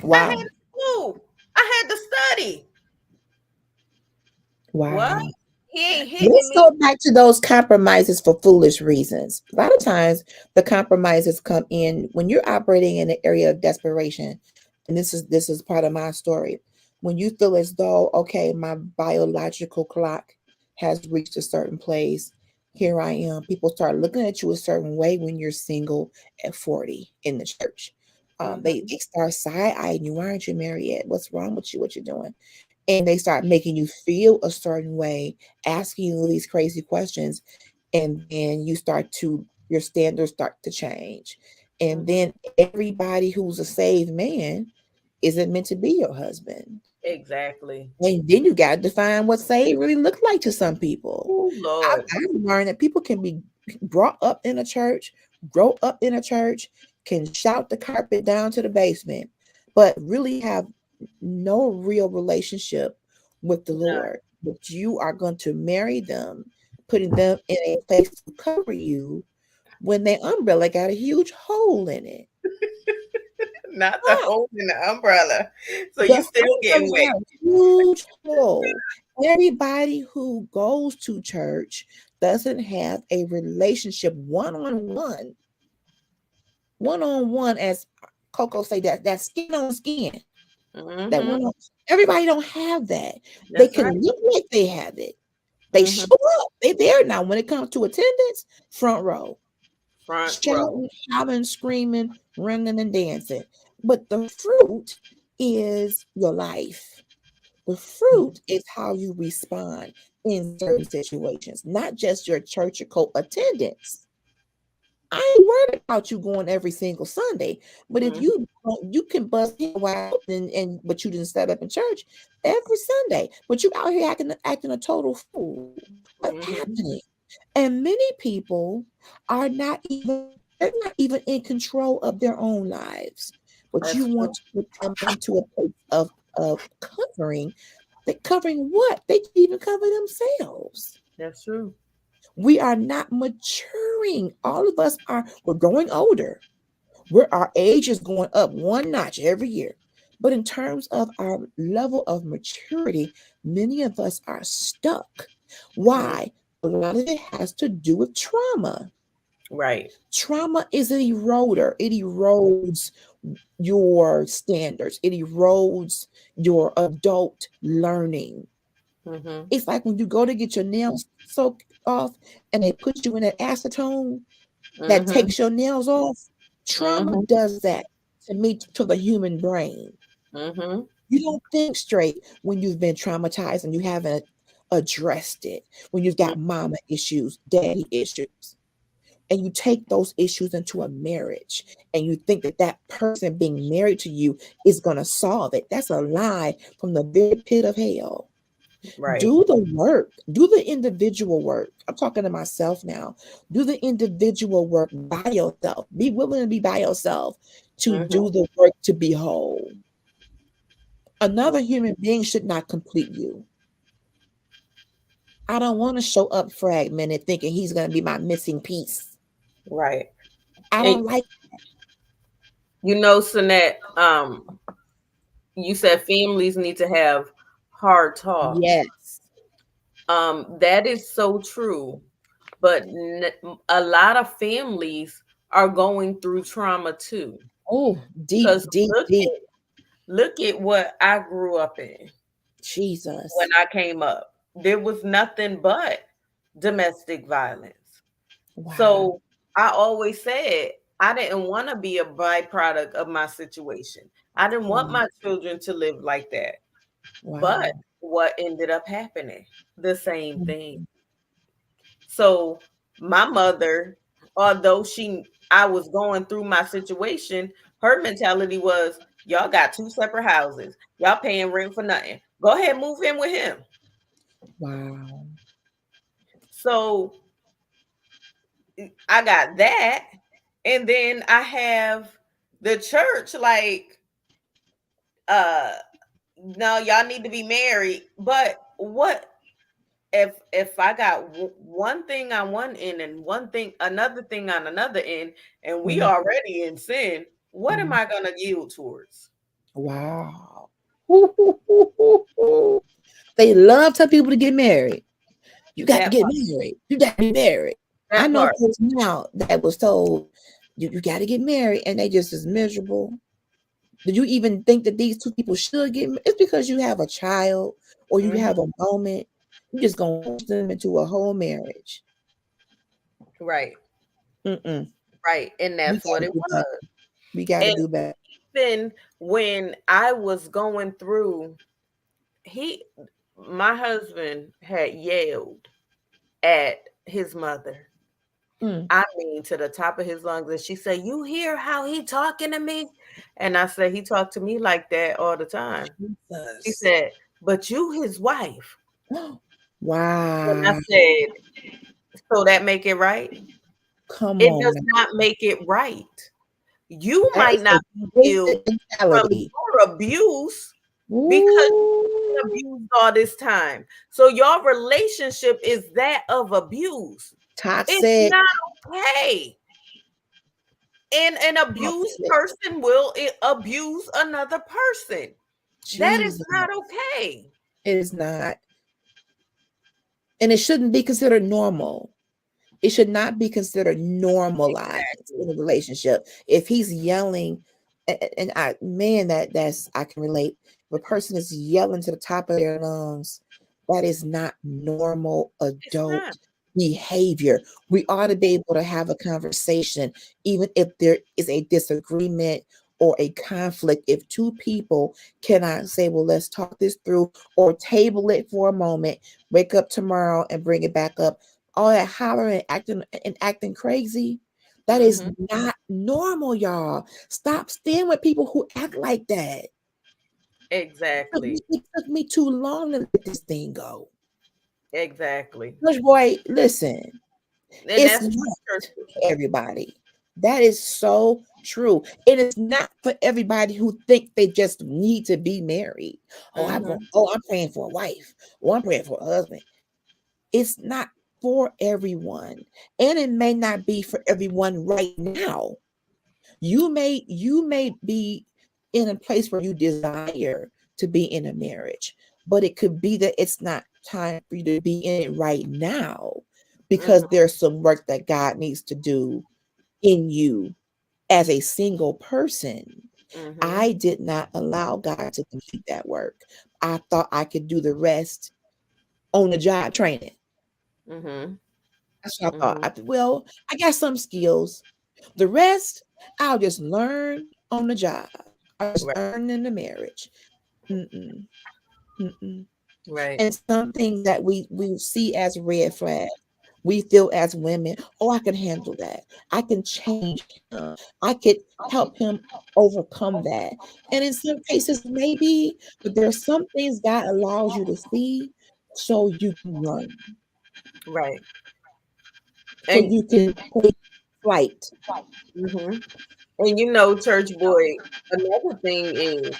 Wow. to school. I had to study. What? Wow. He ain't hitting Let's me. go back to those compromises for foolish reasons. A lot of times, the compromises come in when you're operating in an area of desperation, and this is part of my story. When you feel as though, okay, my biological clock has reached a certain place, here I am. People start looking at you a certain way when you're single at 40 in the church. They Mhm. start side eyeing you. Why aren't you married yet? What's wrong with you? What you doing? And they start making you feel a certain way, asking you these crazy questions, and then your standards start to change. And Mhm. then everybody who's a saved man isn't meant to be your husband. Exactly. And then you got to define what saved really look like to some people. Oh Lord. I've learned that people can be brought up in a church, grow up in a church, can shout the carpet down to the basement, but really have no real relationship with the No. Lord. But you are going to marry them, putting them in a place to cover you when their umbrella got a huge hole in it. Not the Ah, hole in the umbrella. So the you still getting umbrella wet. got a huge hole. Everybody who goes to church doesn't have a relationship one on one, as Coco say, that skin on skin. That Mhm. one on everybody don't have that. They That's right. can look like they have it. They show Mhm. up. They there now. When it comes to attendance, front row, Front row. shouting, hollering, screaming, running, and dancing. But the fruit is your life. The fruit is how you respond in certain situations, not just your church or co-attendance. I ain't worried about you going every single Sunday, but if Mhm. you can bust your wide open, and but you didn't set up in church every Sunday, but you out here acting a total fool. What's Mhm. happening? And many people are not even they're not even in control of their own lives. But you That's true. want to put them into a place of covering. They covering what? They can't even cover themselves. That's true. We are not maturing. All of us we're growing older. Our age is going up one notch every year. But in terms of our level of maturity, many of us are stuck. Mhm. Why? A lot of it has to do with trauma. Right. Trauma is an eroder. It erodes your standards. It erodes your adult learning. Mhm. It's like when you go to get your nails soaked off and they put you in that acetone that Mhm. takes your nails off. Trauma Mhm. does that to the human brain. Mhm. You don't think straight when you've been traumatized and you haven't addressed it, when you've got mama issues, daddy issues, and you take those issues into a marriage and you think that that person being married to you is going to solve it. That's a lie from the very pit of hell. Right. Do the work, do the individual work. I'm talking to myself now. Do the individual work by yourself. Be willing to be by yourself to Mhm. do the work to be whole. Another human being should not complete you. I don't want to show up fragmented thinking he's going to be my missing piece. Right. I And don't like. Sinette, you said families need to have hard talk. Yes. That is so true. But a lot of families are going through trauma too. Oh, deep, Because deep, deep. look at what I grew up in when Jesus. I came up. There was nothing but domestic violence. Wow. So I always said I didn't want to be a byproduct of my situation. I didn't want Wow. my children to live like that. But Wow. what ended up happening? The same Mm. thing. So my mother, although I was going through my situation, her mentality was, y'all got two separate houses. Y'all paying rent for nothing. Go ahead, move in with him. Wow. So I got that. And then I have the church like, uh, no, y'all need to be married. But what if I got one thing on one end and one thing another thing on another end, and we Mhm. already in sin, what am Mhm. I gonna yield towards? Wow. They love tell people to get married. You got to That get part, married. You got to be married. I that know part. folks now that was told you got to get married, and they just as miserable. Do you even think that these two people should get married? It's because you have a child or you Hmm. have a moment. You're just gonna push them into a whole marriage. Right, Mm-mm. right, and We that's what gotta it do better. was. We gotta And do better. even when I was going through, he, my husband had yelled at his mother. Mm. I mean, to the top of his lungs. And she said, "You hear how he talking to me?" And I said, "He talked to me like that all the time." She Jesus. said, "But you his wife." And I Wow. said, "So that make it right?" Come It on does now. not make it right. You That might is a not be twisted healed from mentality. your abuse because you've been Ooh. abused all this time. So your relationship is that of abuse. It's Toxic. not okay. And an abused Toxic. person will abuse another person. That is Jesus. not okay. It is not. And it shouldn't be considered normal. It should not be considered normalized in Exactly. a relationship. If he's yelling, and I man, that's I can relate. If a person is yelling to the top of their lungs, that is not normal It's adult not. behavior. We ought to be able to have a conversation, even if there is a disagreement or a conflict. If two people cannot say, well, let's talk this through or table it for a moment, wake up tomorrow and bring it back up, all that hollering and acting crazy, that is Hmm. not normal, y'all. Stop staying with people who act like that. Exactly. It took me too long to let this thing go. Exactly. Push boy, listen, And it's that's not true. for everybody. That is so true. It is not for everybody who think they just need to be married. Oh, Hmm. I'm praying for a wife. Oh, I'm praying for a husband. It's not for everyone. And it may not be for everyone right now. You may be in a place where you desire to be in a marriage, but it could be that it's not time for you to be in it right now because Hmm. there's some work that God needs to do in you as a single person. Hmm. I did not allow God to complete that work. I thought I could do the rest on the job training. Hmm. That's what I thought. Hmm. Well, I got some skills. The rest, I'll just learn on the job. I just Right. learn in the marriage. Mm-mm, mm-mm. Right. And some things that we see as red flags, we feel as women, oh, I can handle that. I can change him. I could help him overcome that. And in some cases, maybe, but there are some things God allows you to see so you can run, Right. so And you can take flight. mhm. And you know, church boy, another thing is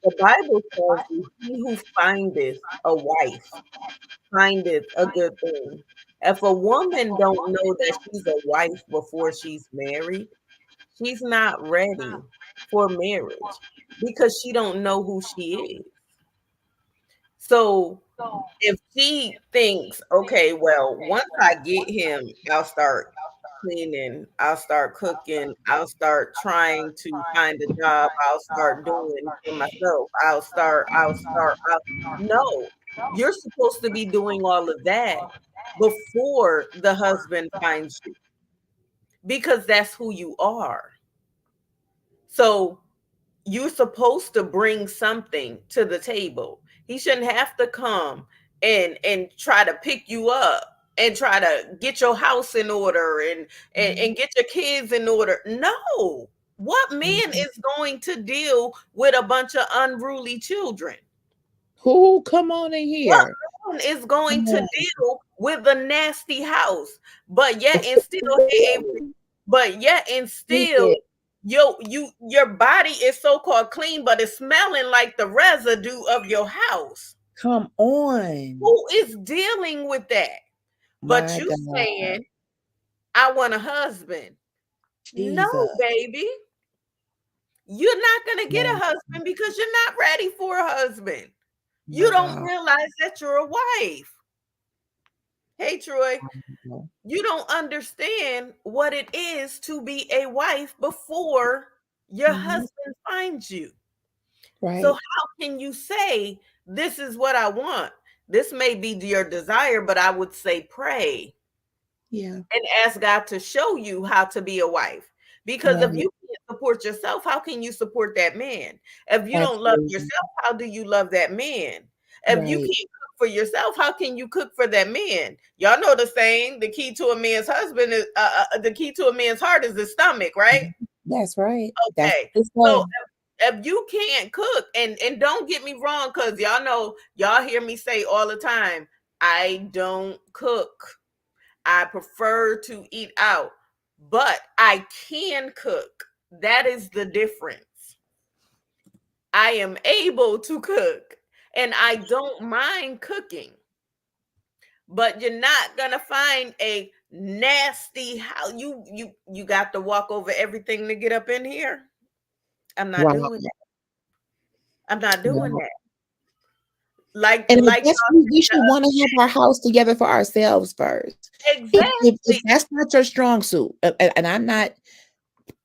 the Bible tells you, "He who findeth a wife findeth a good thing." If a woman don't know that she's a wife before she's married, she's not ready for marriage because she don't know who she is. So if she thinks, okay, well, once I get him, I'll start cleaning, I'll start cooking, I'll start trying to find a job, I'll start doing for myself, no, you're supposed to be doing all of that before the husband finds you because that's who you are. So you're supposed to bring something to the table. He shouldn't have to come and try to pick you up and try to get your house in order and get your kids in order. No. What man Mhm. is going to deal with a bunch of unruly children? Who come on in What here? man is going Come to on. deal with a nasty house? But yet and still, hey, Avery, but yet and still Wicked. your body is so-called clean, but it's smelling like the residue of your house. Come on. Who is dealing with that? But My you God. saying, I want a husband. No, Jesus. baby. You're not gonna get a husband because you're not ready for a husband. You don't Wow. realize that you're a wife. Hey, Troy, Wow. you don't understand what it is to be a wife before your Mhm. husband finds you. So Right. how can you say, this is what I want? This may be your desire, but I would say pray Yeah. and ask God to show you how to be a wife. Because if Right. you can't support yourself, how can you support that man? If you don't love Absolutely. yourself, how do you love that man? If you Right. can't cook for yourself, how can you cook for that man? Y'all know the saying, the key to a man's husband is the key to a man's heart is his stomach, right? Mhm. That's right. That's Okay. what they So say. if you can't cook, and don't get me wrong, because y'all know, y'all hear me say all the time, I don't cook. I prefer to eat out, but I can cook. That is the difference. I am able to cook and I don't mind cooking, but you're not gonna find a nasty how you got to walk over everything to get up in here. I'm not Wow. doing that. I'm not doing Wow. that. And I Like guess y'all we said should wanna have our house together for ourselves first. If exactly. that's not your strong suit, and I'm not,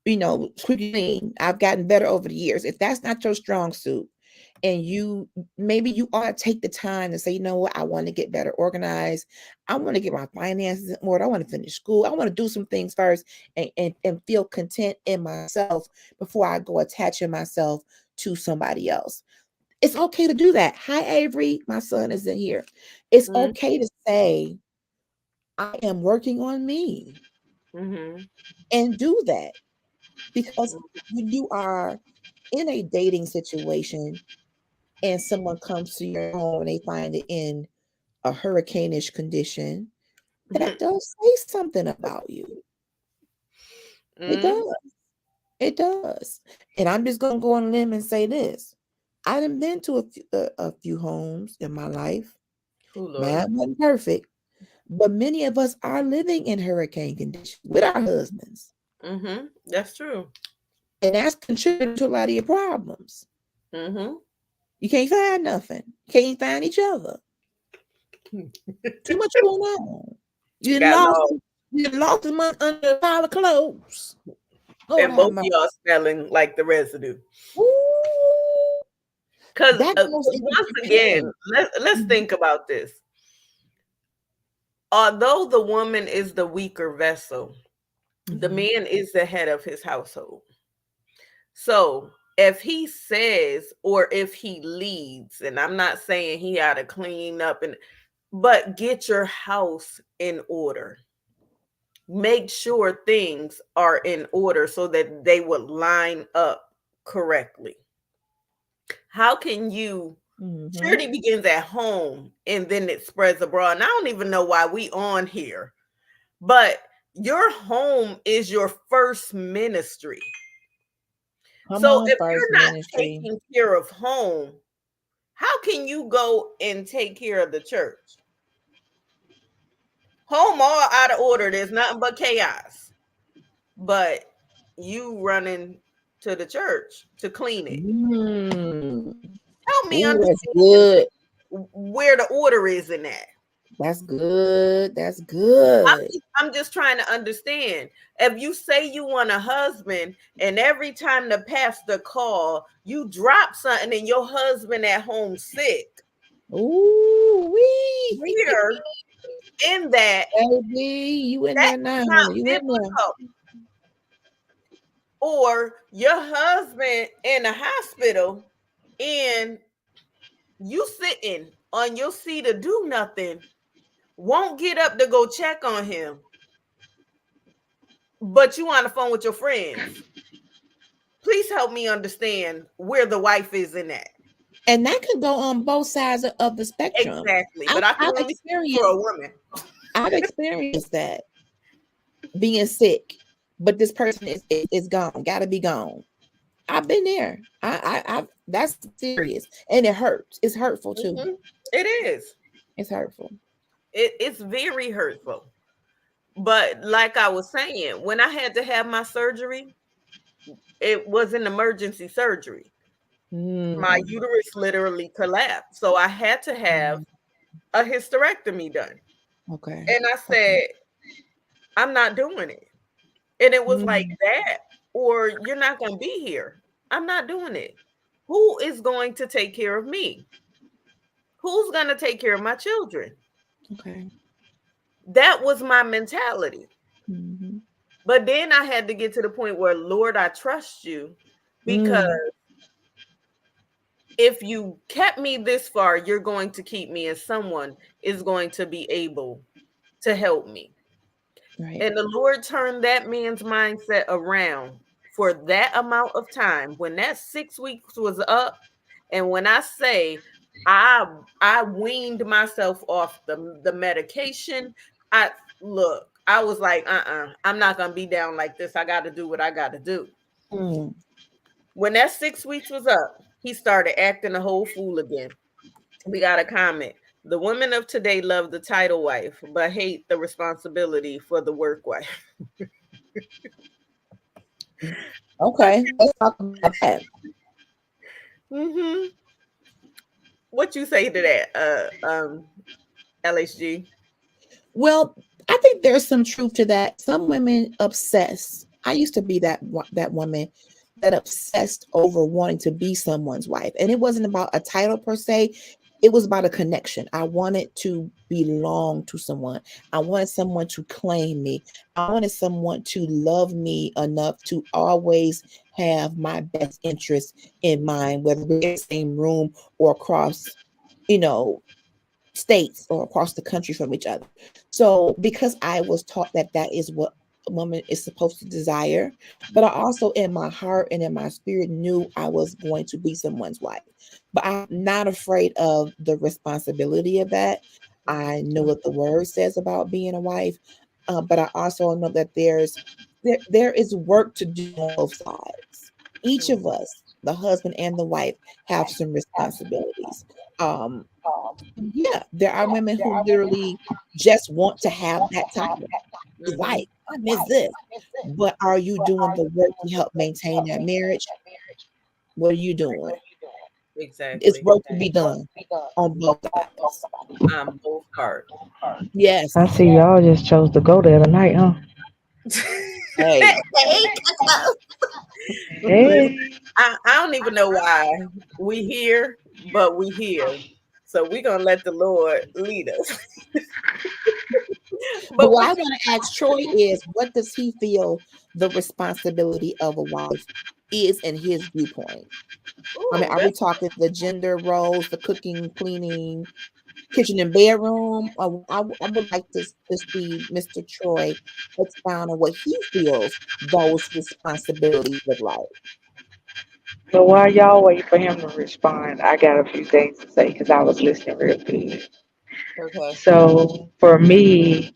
squeaky clean, I've gotten better over the years. If that's not your strong suit, and maybe you ought to take the time to say, you know what, I want to get better organized. I want to get my finances in order. I want to finish school. I want to do some things first and feel content in myself before I go attaching myself to somebody else. It's okay to do that. Hi, Avery. My son is in here. It's Mm-hmm. okay to say, I am working on me Mm-hmm. and do that because when you are in a dating situation and someone comes to your home and they find it in a hurricane-ish condition, that does say something about you. It Mm-hmm. does. It does. And I'm just gonna go on a limb and say this. I done been to a few homes in my life. Oh Lord. Man wasn't perfect, but many of us are living in hurricane conditions with our husbands. Mm-hmm. That's true. And that's contributing to a lot of your problems. Mm-hmm. You can't find nothing. You can't find each other. Too much going on. You Got lost lost. you lost the month under a pile of clothes. Lord And have both of mercy. y'all smelling like the residue. Ooh, Because that goes into once again, preparing. let's Mhm, think about this. Although the woman is the weaker vessel, the mhm, man is the head of his household. So if he says, or if he leads, and I'm not saying he ought to clean up but get your house in order. Make sure things are in order so that they would line up correctly. How can you mhm. charity begins at home and then it spreads abroad? And I don't even know why we on here, but your home is your first ministry. Come So on, if first you're not ministry. taking care of home, how can you go and take care of the church? Home all out of order. There's nothing but chaos. But you running to the church to clean it. Mm. Help me Ooh, that's understand good. where the order is in that. That's good. That's I'm good. I'm just trying to understand. If you say you want a husband, and every time the pastor call, you drop something, and your husband at home sick, Ooh, wee. where in that Baby, you in that's there now. not You in there. biblical? Or your husband in the hospital, and you sitting on your seat to do nothing, won't get up to go check on him, but you on the phone with your friends. Please help me understand where the wife is in that. And that could go on both sides of the spectrum. Exactly. I've, But I can I've only speak for a experienced woman. I've experienced that, being sick, but this person is gone, gotta be gone. I've been there. I that's serious. And it hurts. It's hurtful too. Mhm. It is. It's hurtful. It's very hurtful. But like I was saying, when I had to have my surgery, it was an emergency surgery. My Mm. uterus literally collapsed. So I had to have a hysterectomy done. Okay. And I Okay. said, I'm not doing it. And it was like Mm. that, or you're not going to be here. I'm not doing it. Who is going to take care of me? Who's going to take care of my children? Okay. That was my mentality. Mm-hmm. But then I had to get to the point where, Lord, I trust you, because Mm. if you kept me this far, you're going to keep me, and someone is going to be able to help me. Right. And the Lord turned that man's mindset around for that amount of time. When that 6 weeks was up, and when I say I weaned myself off the medication, I look, I was like, I'm not gonna be down like this. I gotta do what I gotta do. Mm. When that 6 weeks was up, he started acting a whole fool again. We got a comment. The women of today love the title wife, but hate the responsibility for the work wife. Okay. Let's talk about that. Hmm. What you say to that, LHG? Well, I think there's some truth to that. Some women obsess. I used to be that woman that obsessed over wanting to be someone's wife, and it wasn't about a title per se. It was about a connection. I wanted to belong to someone. I wanted someone to claim me. I wanted someone to love me enough to always have my best interest in mind, whether we're in the same room or across, you know, states or across the country from each other. So, because I was taught that that is what a woman is supposed to desire, but I also in my heart and in my spirit knew I was going to be someone's wife. But I'm not afraid of the responsibility of that. I know what the word says about being a wife, but I also know that there is work to do on both sides. Each of us, the husband and the wife, have some responsibilities. Um, yeah, there are women who literally just want to have that title. It's Hmm. like, I miss this. But are you doing the work to help maintain that marriage? What are you doing? It's Exactly. work to be done on both sides. Both parts. Yes. I see y'all just chose to go there tonight, huh? Hey. Listen, Hey, I don't even know why we here, but we here. So we're gonna let the Lord lead us. But But what what I you, want to ask Troy is, what does he feel the responsibility of a wife is in his viewpoint? I mean, ooh, are we that's talking the gender roles, the cooking, cleaning, kitchen and bedroom? I would like to see Mr. Troy expound on what he feels those responsibilities look like. so while y'all wait for him to respond, I got a few things to say because I was listening real good. okay. So for me,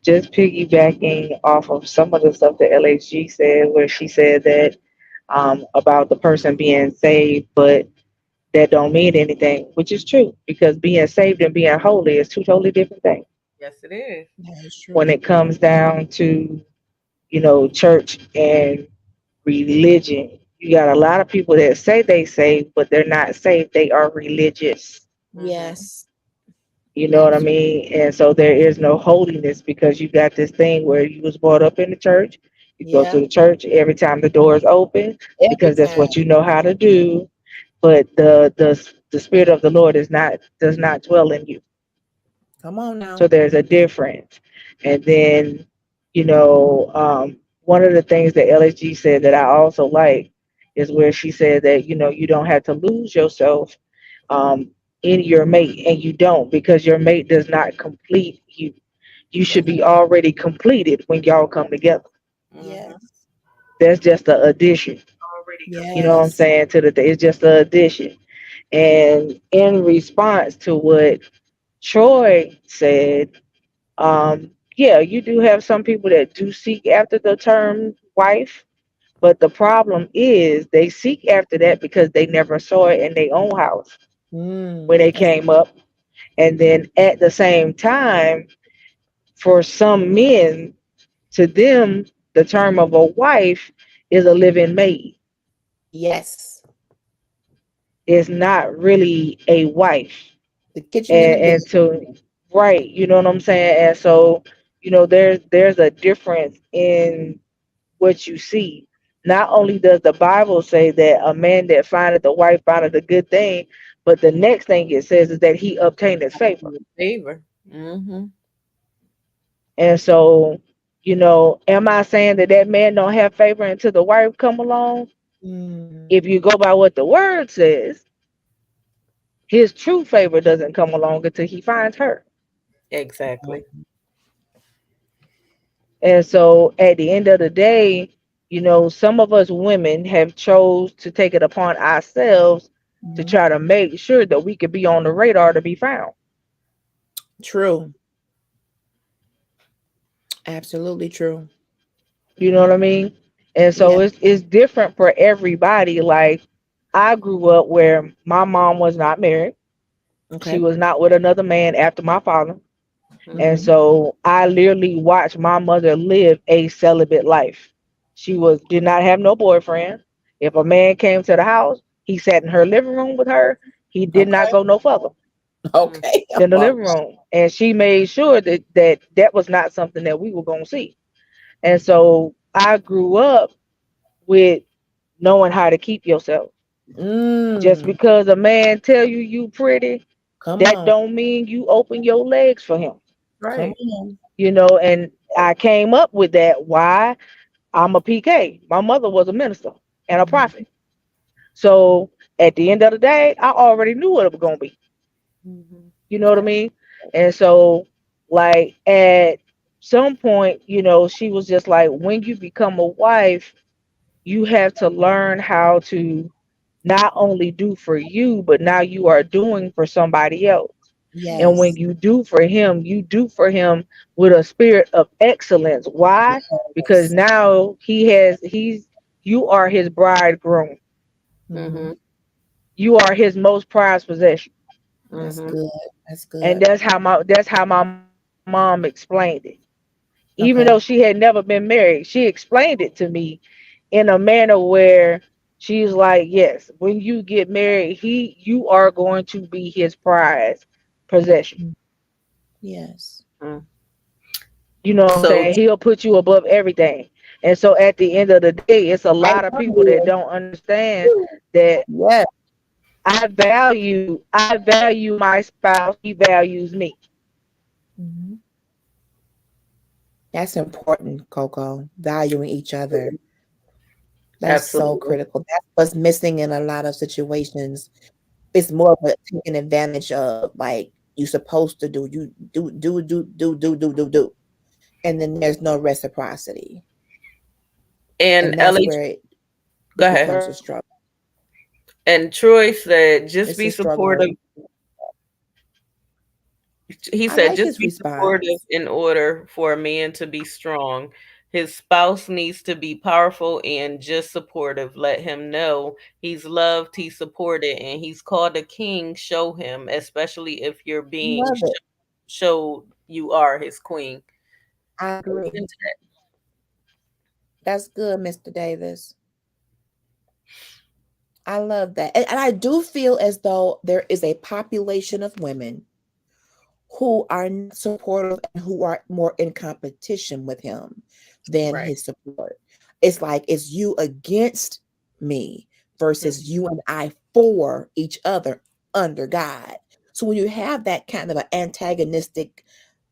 just piggybacking off of some of the stuff that LHG said, where she said that about the person being saved, but that don't mean anything, which is true because being saved and being holy is two totally different things. Yes, it is. That is When true. it comes down to church and religion. You got a lot of people that say they saved, but they're not saved. They are religious. Mm-hmm. Yes. You know what I Absolutely. mean? And so there is no holiness because you got this thing where you was brought up in the church. You go to Yeah. the church every time the door is open Every because that's time. what you know how to do. But the spirit of the Lord is not does not dwell in you. Come on So now. there's a difference. And then, you know, one of the things that LSG said that I also like is where she said that, you know, you don't have to lose yourself um, in your mate, and you don't because your mate does not complete you. You should That's be already completed when y'all come together. Mm-hmm. yes. That's just an addition. You know what I'm Yes. saying? To the it's just an addition. And in response to what Troy said, yeah, you do have some people that do seek after the term wife, but the problem is they seek after that because they never saw it in their own house when they That's came up. And then at the same time, for some men, to them, the term of a wife is a living maid. yes. It's not really a wife. The kitchen and the And bed. to right, you know what I'm saying? And so, you know, there's a difference in what you see. Not only does the Bible say that a man that findeth a wife findeth a good thing, but the next thing it says is that he obtaineth favor. With favor. Mm-hmm. And so, you know, am I saying that that man don't have favor until the wife come along? Mm. If you go by what the word says, his true favor doesn't come along until he finds her. Exactly. And so at the end of the day, you know, some of us women have chose to take it upon ourselves to Mhm. try to make sure that we could be on the radar to be found. True. Absolutely true. You know what I mean? And so Yeah. it's different for everybody. Like I grew up where my mom was not married. She Okay. was not with another man after my father. And Mm-hmm. Mhm. so I literally watched my mother live a celibate life. She was did not have no boyfriend. If a man came to the house, he sat in her living room with her. He did not Okay. go no further Okay. than the All living right. room. And she made sure that was not something that we were going to see. And so I grew up with knowing how to keep yourself. Just Mm. because a man tell you you pretty, Come that on. don't mean you open your legs for him. Come Right. on. You know, and I came up with that. Why? I'm a PK. My mother was a minister and a Mhm. prophet. So at the end of the day, I already knew what it was gonna be. Mm-hmm. You know what I Okay. mean? And so, like at some point, you know, she was just like, when you become a wife, you have to learn how to not only do for you, but now you are doing for somebody else. And when Yes. you do for him, you do for him with a spirit of excellence. Why? Because Yes. now you are his bridegroom. Mm-hmm. Mhm. You are his most prized possession. That's Mm-hmm. good. That's And good. that's how my mom explained it. Even though she Okay. had never been married, she explained it to me in a manner where she's like, yes, when you get married, you are going to be his prize possession. Mm. Yes. Mm. You know what I'm So saying? He'll put you above everything. And so at the end of the day, it's a I lot of love people that you. don't understand that Yes. I value my spouse, he values me. Mhm. That's important, Coco. Valuing each other. That's so absolutely. critical. That's what's missing in a lot of situations. It's more of a taking advantage of, like, you supposed to do. You do. And then there's no reciprocity. And And that's Ellie, where it go ahead. becomes a struggle. And Troy said, just It's be a struggle. supportive. He I said, like just his be supportive response. in order for a man to be strong. His spouse needs to be powerful and just supportive. Let him know he's loved, he's supported, and he's called a king. Show him, especially if you're being Love it. showed you are his queen. I agree. That's good, Mr. Davis. I love that. And I do feel as though there is a population of women who are not supportive and who are more in competition with him than Right. his support. It's like it's you against me versus you and I for each other under God. So when you have that kind of an antagonistic,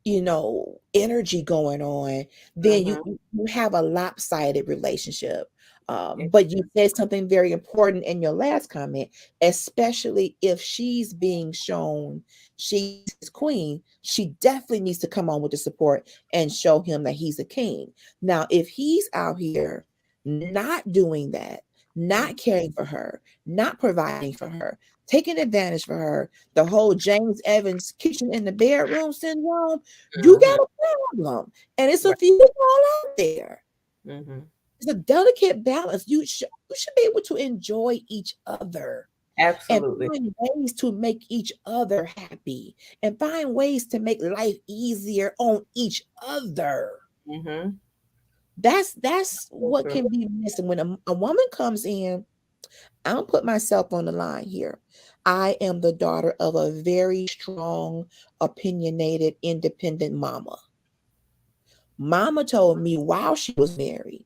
energy going on, then Mhm. you have a lopsided relationship. It But you said something very important in your last comment, especially if she's being shown she's his queen, she definitely needs to come on with the support and show him that he's a king. Now, if he's out here not doing that, not caring for her, not providing for her, taking advantage for her, the whole James Evans kitchen in the bedroom syndrome, you got Mhm. a problem. And it's a Right. few all out there. Mhm. It's a delicate balance. You should be able to enjoy each other and Absolutely. find ways to make each other happy and find ways to make life easier on each other. Mhm. That's So what true. can be missing when a woman comes in. I don't put myself on the line here. I am the daughter of a very strong, opinionated, independent mama. Mama told me while she was married,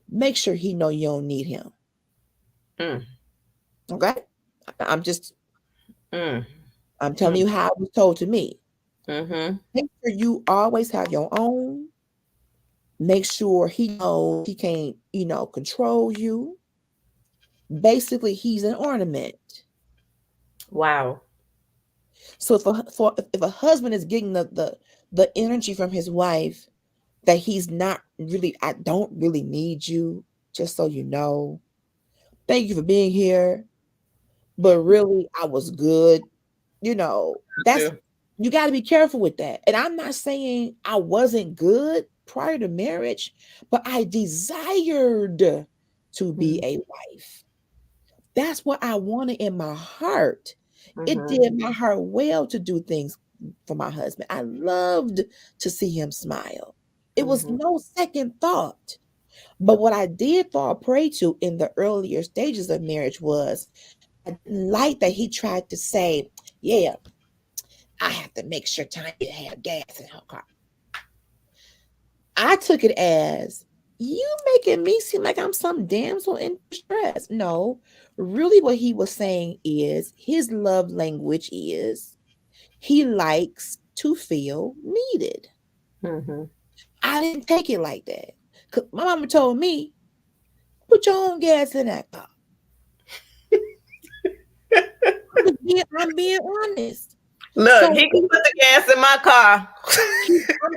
make sure he know you don't need him. Mm. Okay? I'm just Mm. I'm telling Mm. you how it was told to me. Mhm. Make sure you always have your own. Make sure he knows he can't, control you. Basically, he's an ornament. Wow. So if a husband is getting the energy from his wife that he's not really, I don't really need you, just so you know. Thank you for being here, but really I was good. That's True. you got to be careful with that. And I'm not saying I wasn't good prior to marriage, but I desired to be Mhm. a wife. That's what I wanted in my heart. It Mhm. did my heart well to do things for my husband. I loved to see him smile. It was Mhm. no second thought. But what I did fall prey to in the earlier stages of marriage was I didn't like that he tried to say, yeah, I have to make sure Tanya had gas in her car. I took it as you making me seem like I'm some damsel in distress. No, really, what he was saying is his love language is he likes to feel needed. Mhm. I didn't take it like that. 'Cause my mama told me, put your own gas in that car. I'm being honest. Look, So he can put the gas in my car.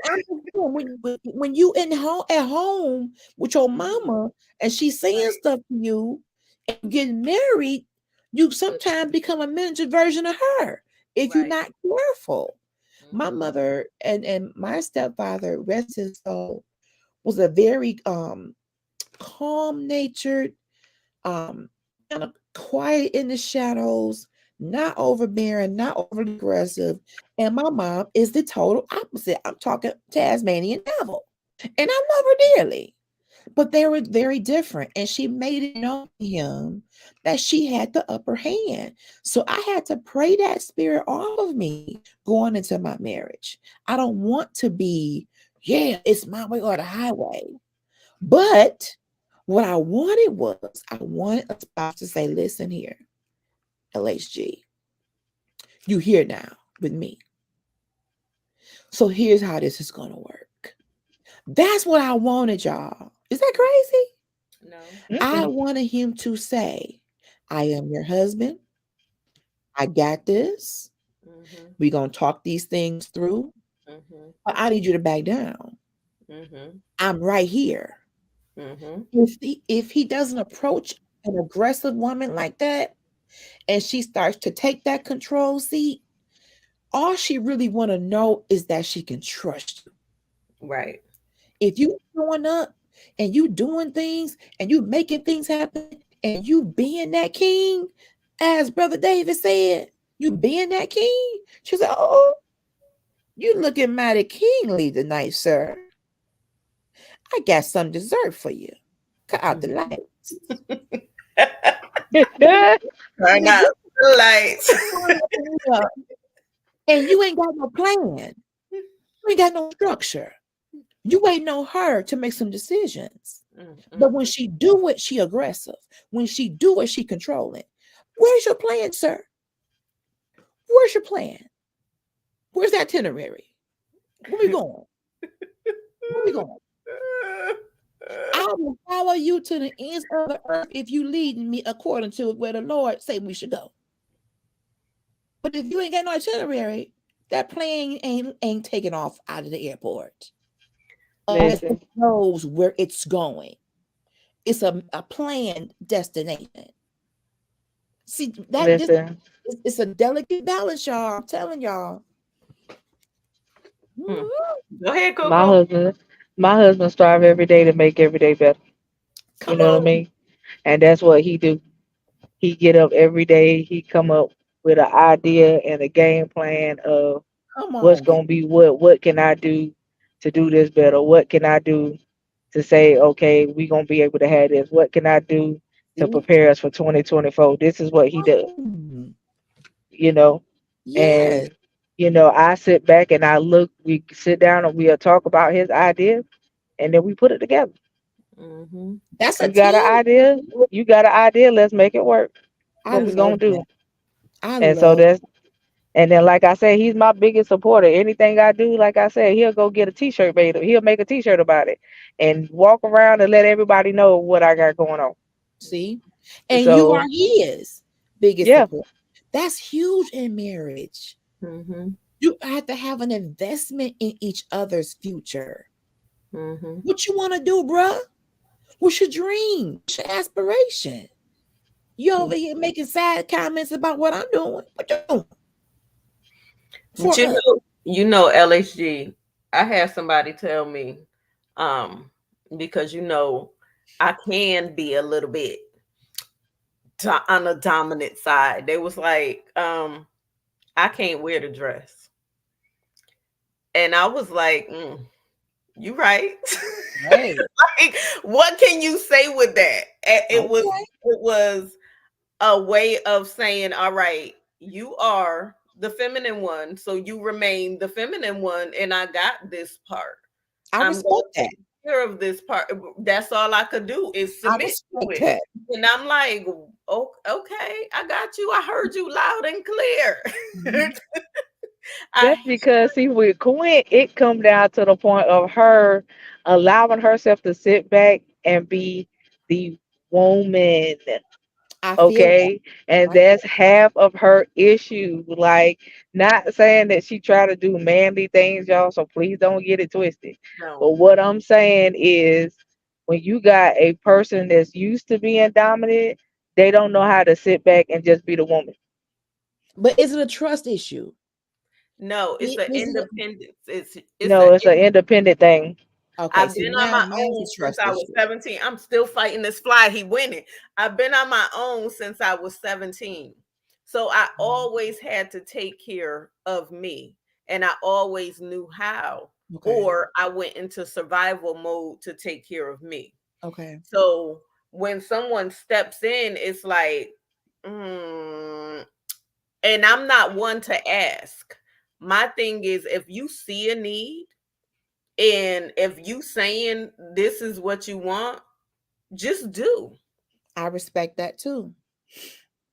I'm just saying, when you at home with your mama and she's saying Right. stuff to you and getting married, you sometimes become a miniature version of her if you're Right. not careful. My Mhm. mother and my stepfather, rest his soul, was a very calm natured, kind of quiet in the shadows, not overbearing, not overly aggressive. And my mom is the total opposite. I'm talking Tasmanian devil. And I love her dearly. But they were very different. And she made it known to him that she had the upper hand. So I had to pray that spirit off of me going into my marriage. I don't want to be, yeah, it's my way or the highway. But what I wanted was I wanted a spouse to say, listen here, LHG, you here now with me. So here's how this is going to work. That's what I wanted, y'all. Is that crazy? No. I Mm-mm. wanted him to say, I am your husband. I got this. Mhm. We're going to talk these things through. Mhm. But I need you to back down. Mhm. I'm right here. Mhm. If he doesn't approach an aggressive woman like that and she starts to take that control seat, all she really want to know is that she can trust you. Right. If you showing up and you doing things and you making things happen and you being that king, as Brother David said, you being that king, she said, oh, you looking mighty kingly tonight, sir. I got some dessert for you. Cut out the Mhm. lights. Turn out the lights. And you ain't got no plan. You ain't got no structure. You waiting on her to make some decisions. But when she do it, she aggressive. When she do it, she controlling. Where's your plan, sir? Where's your plan? Where's the itinerary? Where we going? Where we going? I will follow you to the ends of the earth if you lead me according to where the Lord say we should go. But if you ain't got no itinerary, that plane ain't taking off out of the airport. Unless it knows where it's going. It's a planned destination. See, it's a delicate balance, y'all. I'm telling y'all. Go ahead, Coco. My husband strive every day to make every day better. Come What I on. mean? And that's what he do. He get up every day. He come up with an idea and a game plan of what's gonna be what. What can I do to do this better? What can I do to say, okay, we gonna be able to have this? What can I do to prepare us for 2024? This is what he does. You know, Yes. and I sit back and I look. We sit down and we'll talk about his ideas, and then we put it together. That's a You got an team. idea? You got an idea? Let's make it work. I What we gonna love do? that. I And so love and then like I said, he's my biggest supporter. Anything I do, like I said, he'll go get a t-shirt made. He'll make a t-shirt about it and walk around and let everybody know what I got going on. See? And you So are his biggest yeah, support. That's huge in marriage. You have to have an investment in each other's future. What you want to do, bruh? What's your dream? What's your aspiration? You over here making sad comments about what I'm doing. What you doing? But LHG, I had somebody tell me, because I can be a little bit on the dominant side. They was like, I can't wear the dress. And I was like, you right. Right. Like, what can you say with that? It was a way of saying, all right, you are the feminine one, so you remain the feminine one, and I got this part. I respect that. Take care of this part. That's all I could do is submit to it. That. And I'm like, oh, okay, I got you. I heard you loud and clear. that's because see with Quinn, it come down to the point of her allowing herself to sit back and be the woman. Okay, and that's half of her issue. Like, not saying that she try to do manly things, y'all, so please don't get it twisted. No. But what I'm saying is when you got a person that's used to being dominant, they don't know how to sit back and just be the woman. But is it a trust issue? No, it's an independence. It's an independent thing. Okay, I've been on my own since I was 17. I'm still fighting this fly. He winning. I've been on my own since I was 17. So I always had to take care of me. And I always knew how. Or I went into survival mode to take care of me. Okay. So when someone steps in, it's like, and I'm not one to ask. My thing is, if you see a need, and if you saying this is what you want, just do. I respect that too.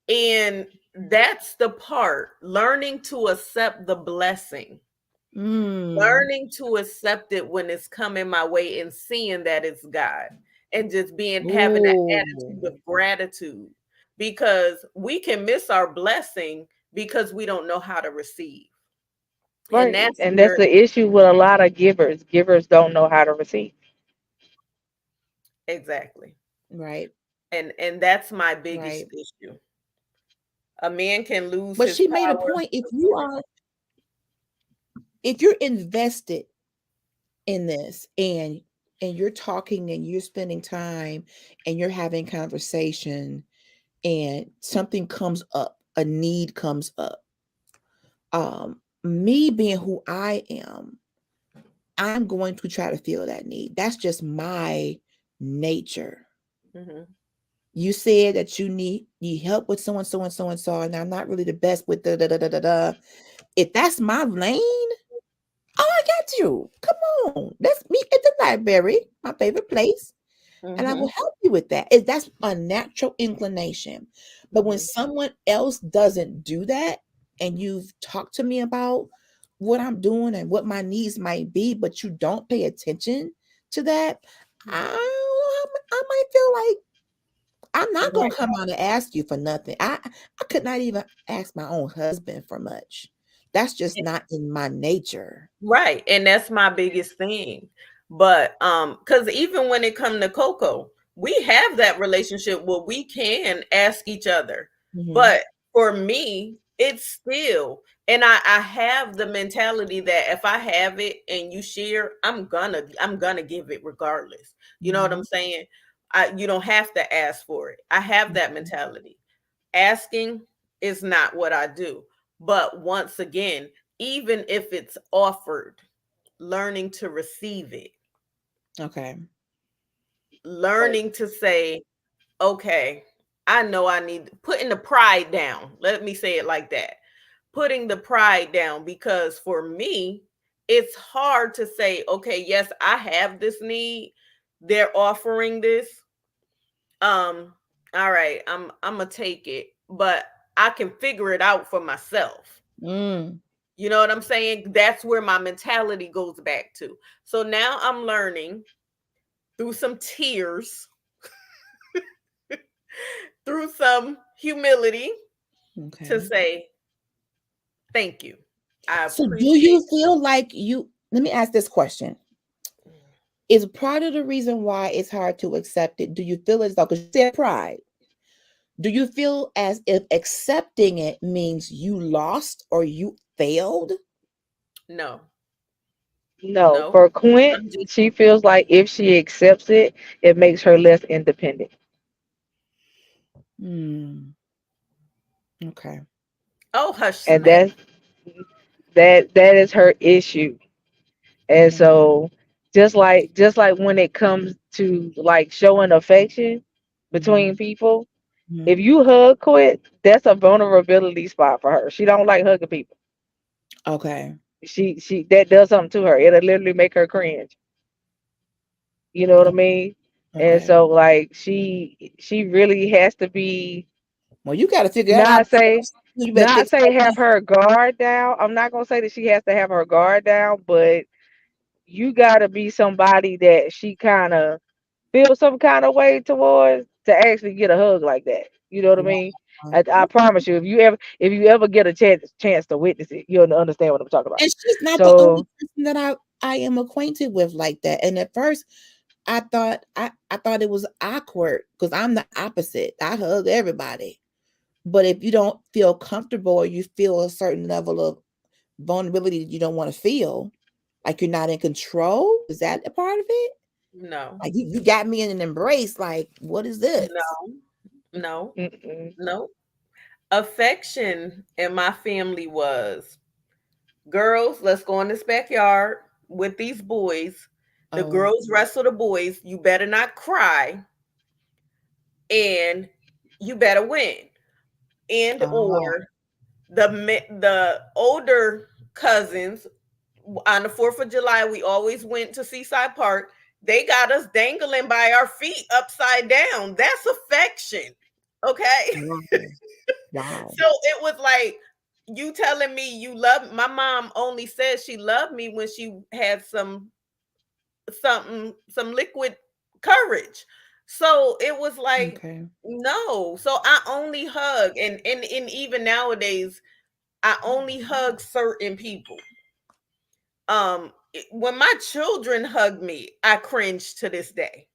And that's the part, learning to accept the blessing. Learning to accept it when it's coming my way and seeing that it's God, and just having that attitude of gratitude, because we can miss our blessing because we don't know how to receive. Right. And that's the issue with a lot of givers. Givers don't know how to receive. Exactly. Right. And that's my biggest issue. A man can lose but his she power. Made a point. If you're invested in this and you're talking and you're spending time and you're having conversation and something comes up, a need comes up, me being who I am, I'm going to try to fill that need. That's just my nature. You said that you need help with so and so and so and so, and I'm not really the best with the da da da da da. If that's my lane, oh, I got you. Come on, let's meet at the library, my favorite place, and I will Mhm. help you with that. If that's a natural inclination. But when Mhm. someone else doesn't do that, and you've talked to me about what I'm doing and what my needs might be, but you don't pay attention to that, I might feel like I'm not gonna Right. come out and ask you for nothing. I could not even ask my own husband for much. That's just not in my nature. Right, and that's my biggest thing. But because even when it come to Coco, we have that relationship where we can ask each other. Mhm. But for me, it's still, and I have the mentality that if I have it and you share, I'm gonna give it regardless. You know what I'm Mhm. saying? You don't have to ask for it. I have that Mhm. mentality. Asking is not what I do. But once again, even if it's offered, learning to receive it, Okay. learning to say, okay, I know I need putting the pride down. Let me say it like that. Putting the pride down because for me, it's hard to say, okay, yes, I have this need. They're offering this. Um, all right, I'm gonna take it, but I can figure it out for myself. Mm. You know what I'm saying? That's where my mentality goes back to. So now I'm learning through some tears, through some humility to Okay. say, thank you. I So do you appreciate feel like you let me ask this question. Is part of the reason why it's hard to accept it? Do you feel as though, because you said pride, do you feel as if accepting it means you lost or you failed? no, No, no. for Quint, I'm just she feels like if she accepts it, it makes her less independent. Hmm. Okay. oh hush And Sinette. that is her issue. And Okay. so just like when it comes to like showing affection Mhm. between people, if Mhm. you hug Quit, that's a vulnerability spot for her. She don't like hugging people. Okay. She that does something to her. It'll literally make her cringe. You know what I O- mean? And Okay. so like she really has to be Well, you got to figure that out not say first. You better not fix say that have now. her guard down. I'm not gonna say that she has to have her guard down, but you gotta be somebody that she kind of feel some kind of way towards to actually get a hug like that. You know what I Wow. mean? I Okay. promise you, if you ever get a chance to witness it, you'll understand what I'm talking about. And she's not the only So person that I am acquainted with like that. And at first, I thought it was awkward because I'm the opposite. I hug everybody. But if you don't feel comfortable or you feel a certain level of vulnerability that you don't want to feel, like you're not in control, is that a part of it? No, Like you got me in an embrace. Like, what is this? no, no, mm-mm. no. Affection in my family was girls, let's go in this backyard with these boys. The Oh, girls wrestle the boys. You better not cry and you better win. And oh, or the older cousins on the 4th of July, we always went to Seaside Park. They got us dangling by our feet upside down. That's affection. Okay. wow, wow. So it was like you telling me you love my mom only says she loved me when she had some liquid courage. So it was like Okay. no. So I only hug and even nowadays I only hug certain people. When my children hug me, I cringe to this day.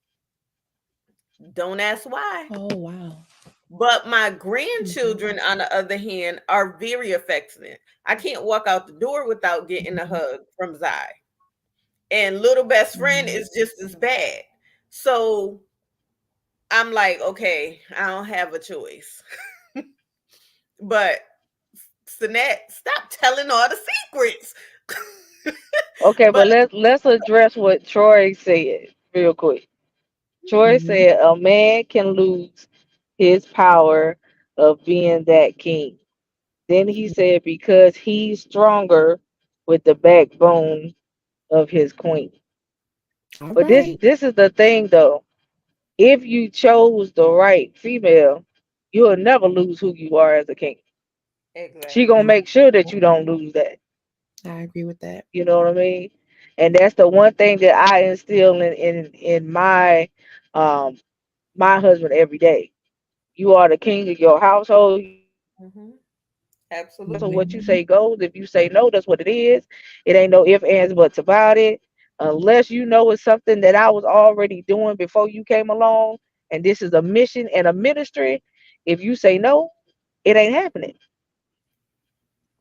Don't ask why. Oh, wow. But my Mhm, grandchildren, on the other hand, are very affectionate. I can't walk out the door without getting a mhm, hug from Zai. And little best friend mhm. is just as bad. So I'm like, okay, I don't have a choice. But Sinette, stop telling all the secrets. Okay, But but let's address what Troy said real quick. Troy Mhm. said a man can lose his power of being that king. Then he said, because he's stronger with the backbone of his queen. All But this right. this is the thing though. If you chose the right female, you'll never lose who you are as a king. She Exactly. gonna make sure that you don't lose that. I agree with that. You know what I mean? And that's the one thing that I instill in um my husband every day. You are the king of your household. You are the king of Hmm. your home. So Absolutely. what you Mhm. say goes. If you say no, that's what it is. It ain't no ifs, ands, buts about it. Unless you know it's something that I was already doing before you came along, and this is a mission and a ministry. If you say no, it ain't happening.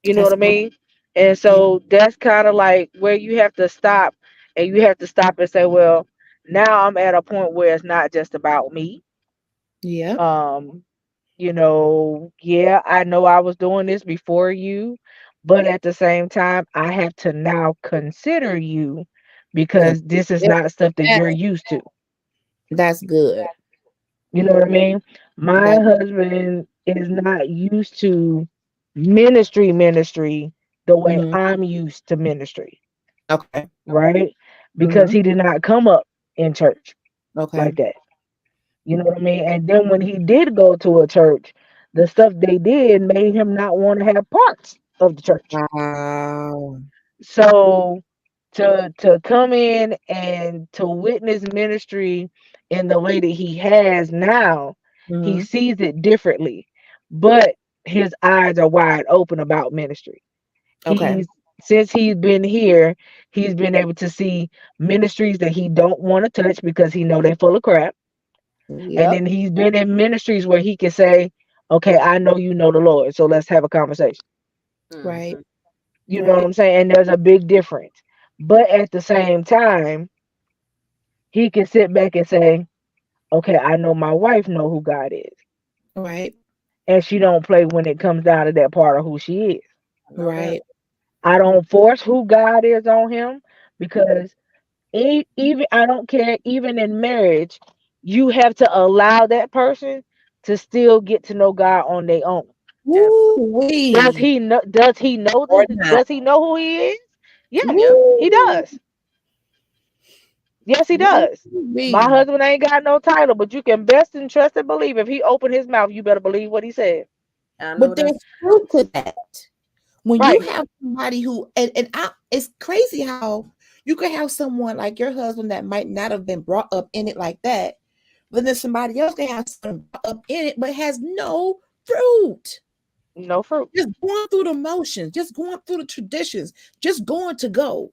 You know what That's I good. mean? And Yeah. so that's kind of like where you have to stop, and you have to stop and say, well, now I'm at a point where it's not just about me. Yep. Um, yeah, I know I was doing this before you, but at the same time, I have to now consider you because this is not stuff that you're used to. That's good. You know what I mean? My That husband is not used to ministry the way mhm. I'm used to ministry, Okay. right? Because Mhm. he did not come up in church Okay. like that. You know what I mean? And then when he did go to a church, the stuff they did made him not want to have parts of the church. Wow. So to come in and to witness ministry in the way that he has now, he Mhm. sees it differently. But his eyes are wide open about ministry. Okay. He's since he's been here, he's been able to see ministries that he don't want to touch because he know they're full of crap. And Yep. then he's been in ministries where he can say, okay, I know you know the Lord, so let's have a conversation. Right. Hmm. You know what Right. I'm saying? And there's a big difference. But at the same time, he can sit back and say, okay, I know my wife know who God is. Right. And she don't play when it comes down to that part of who she is. I know that. Right. I don't force who God is on him because even I don't care, even in marriage, you have to allow that person to still get to know God on their own. Absolutely. Woo-wee. Does he know Or this? not. Does he know who he is? Yes, Yep. he Woo. does. Yes, he does. My Woo-wee. husband ain't got no title, but you can best and trust and believe if he opened his mouth, you better believe what he said. I know But that's there's truth to that. When you Right. have somebody who it's crazy how you could have someone like your husband that might not have been brought up in it like that, but then somebody else can have someone brought up in it but has no fruit. No fruit. Just going through the motions, just going through the traditions, just going to go.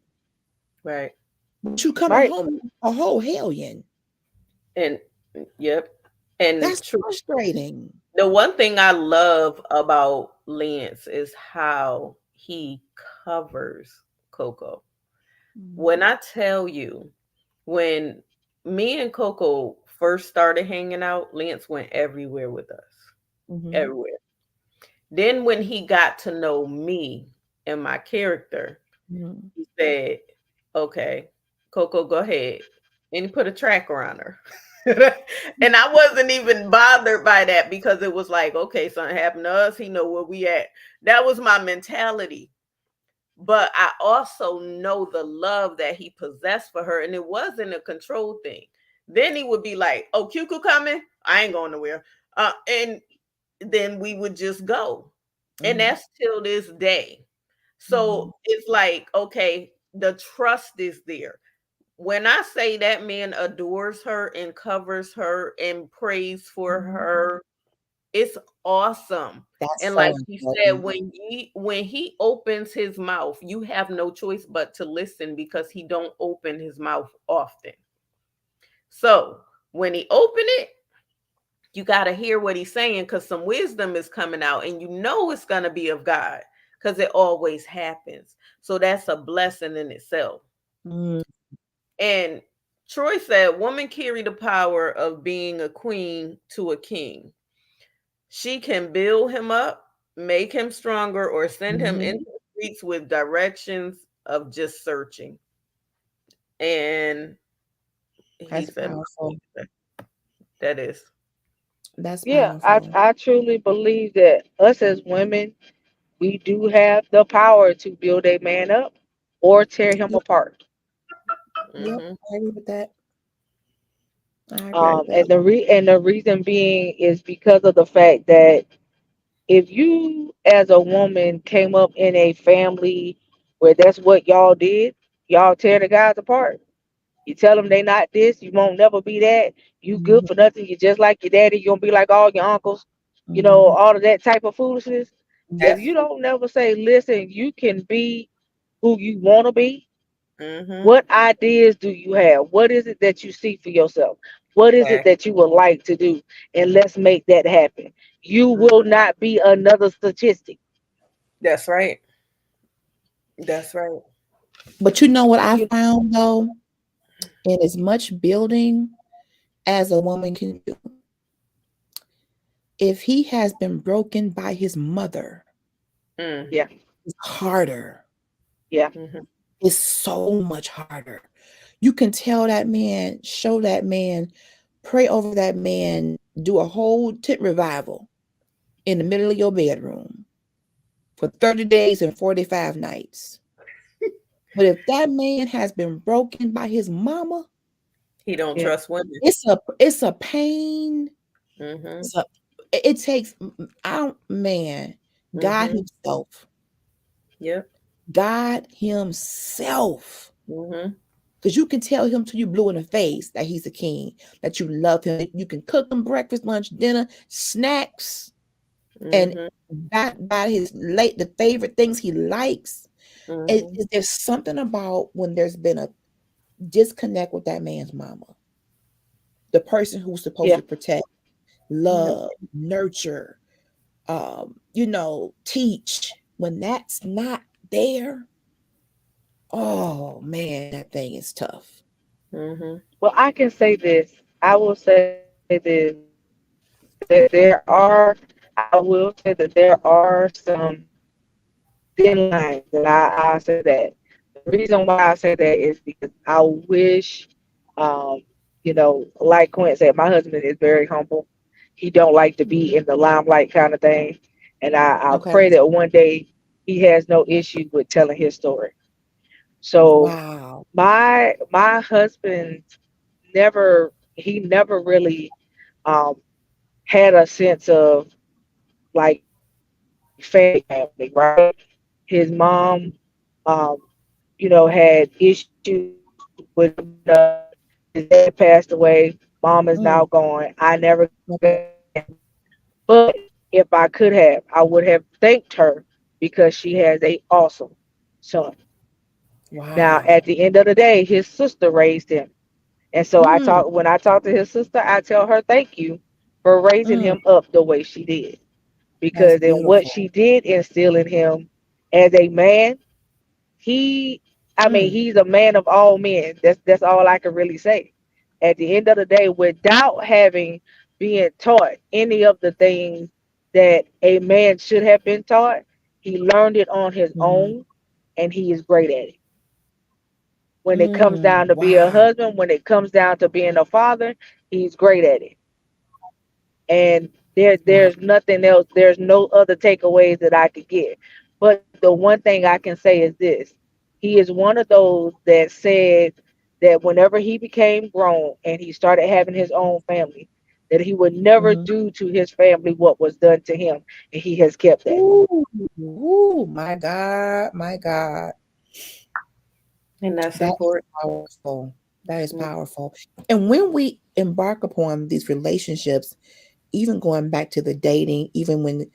right. But you coming Right. home a whole hellion. And yep. And That's true. frustrating. The one thing I love about Lance is how he covers Coco. When Mhm. I tell you, when me and Coco first started hanging out, Lance went everywhere with us. Mhm. Everywhere. Then when he got to know me and my character, Mhm. he said, okay, Coco, go ahead. And he put a tracker on her. And I wasn't even bothered by that because it was like, okay, something happened to us. He know where we at. That was my mentality. But I also know the love that he possessed for her. And it wasn't a control thing. Then he would be like, oh, Cuckoo coming? I ain't going nowhere. And then we would just go. And Mhm. that's till this day. So Mhm. it's like, okay, the trust is there. When I say that man adores her and covers her and prays for Mhm. her, it's awesome. That's And so like you said, important. when he opens his mouth, you have no choice but to listen because he don't open his mouth often. So when he open it, you got to hear what he's saying because some wisdom is coming out and you know it's going to be of God because it always happens. So that's a blessing in itself. Mm. And Troy said, woman carry the power of being a queen to a king. She can build him up, make him stronger, or send him into Mhm. the streets with directions of just searching. And he That's said, powerful. that is. That's Yeah, I powerful. I truly believe that us as women, we do have the power to build a man up or tear him Yep, apart. yep, Mhm. I agree with that. I agree with And that. the reason being is because of the fact that if you as a woman came up in a family where that's what y'all did, y'all tear the guys apart. You tell them they not this, you won't never be that. You good Mhm, for nothing. You just like your daddy. You gonna be like all your uncles. mhm. All of that type of foolishness. If Yep. you don't never say, listen, you can be who you want to be. Mhm. What ideas do you have? What is it that you see for yourself? What is it Exactly. that you would like to do? And let's make that happen. You Mhm. will not be another statistic. That's right. That's right. But you know what I You found though, in as much building as a woman can do, if he has been broken by his mother, Mm. yeah, it's harder. yeah, Mhm. It's so much harder. You can tell that man, show that man, pray over that man, do a whole tent revival in the middle of your bedroom for 30 days and 45 nights. But if that man has been broken by his mama, He don't yeah, trust women. it's a pain. Mhm. It's a, it takes I don't man, God Mhm. Himself. Yep. God Himself. Mhm. Because you can tell him till you blue in the face that he's a king, that you love him. You can cook him breakfast, lunch, dinner, snacks, and Mhm. by his late the favorite things he likes. Mhm. There's something about when there's been a disconnect with that man's mama, the person who's supposed yeah, to protect, Yep. love, nurture, teach. When that's not there, oh man, that thing is tough. Mhm. Well, I can say this. I will say this that I will say that there are some thin lines that I say that. The reason why I say that is because I wish, um, like Quinn said, my husband is very humble. He don't like to be in the limelight kind of thing. And I Okay. pray that one day he has no issue with telling his story. So Wow. my husband never really um had a sense of like family, right? His mom had issues with his dad passed away, mom is now Mm, gone. I never okay. but if I could have, I would have thanked her because she has a awesome son. Now at Wow. the end of the day, his sister raised him. And so Mm, when I talk to his sister, I tell her thank you for raising mm, him up the way she did. that's Because in what beautiful. she did instill in him as a man, he I mean, Mm, he's a man of all men. That's all I can really say. At the end of the day, without having been taught any of the things that a man should have been taught, he learned it on his mhm, own and he is great at it. When it comes down to be a wow. husband, when it comes down to being a father, he's great at it. And Wow. there's nothing else, there's no other takeaways that I could get. But the one thing I can say is this: he is one of those that said that whenever he became grown and he started having his own family, that he would never Mhm. do to his family what was done to him, and he has kept that. Ooh, ooh, my God, my God. And that's That is important. powerful. That is Mm. powerful. And when we embark upon these relationships, even going back to the dating, even when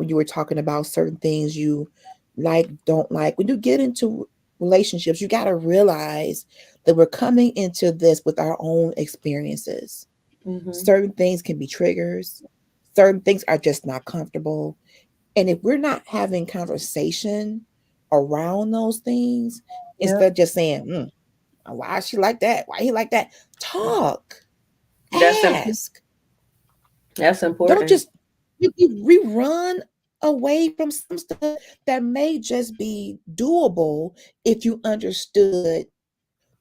you were talking about certain things you like, don't like, when you get into relationships, you got to realize that we're coming into this with our own experiences. Mhm. Certain things can be triggers, certain things are just not comfortable. And if we're not having conversation around those things, Yep. instead of just saying, why is she like that? Why he like that? Talk, That's important. ask. That's Don't important. just we run away from some stuff that may just be doable if you understood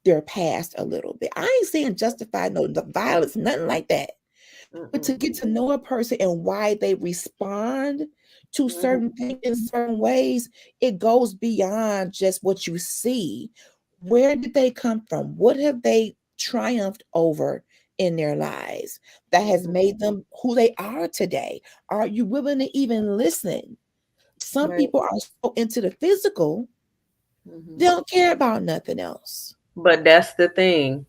their past a little bit. I ain't saying justify no the violence, nothing like that. But to Mm-mm. get to know a person and why they respond to Mhm. certain things in certain ways, it goes beyond just what you see. Where did they come from? What have they triumphed over in their lives that has Mhm. made them who they are today? Are you willing to even listen? Some Right. people are so into the physical, they Mhm. don't care about nothing else. But that's the thing.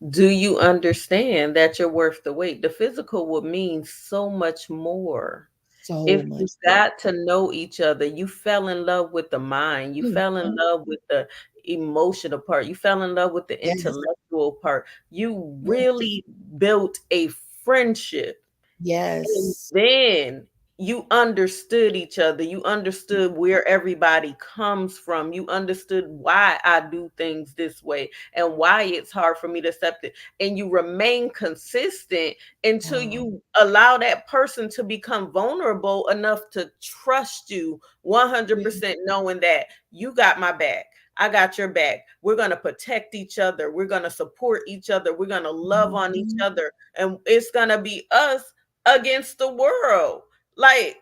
Do you understand that you're worth the wait? The physical would mean so much more. So If you much more. got to know each other, you fell in love with the mind, you fell in Mhm. love with the emotional part, you fell in love with the Yes. intellectual part. You Yes. really built a friendship. And Yes. then you understood each other. You understood where everybody comes from. You understood why I do things this way and why it's hard for me to accept it. And you remain consistent until Wow. you allow that person to become vulnerable enough to trust you Yeah. 100%, knowing that you got my back. I got your back. We're going to protect each other. We're going to support each other. We're going to love on each Mhm. other. And it's going to be us against the world. Like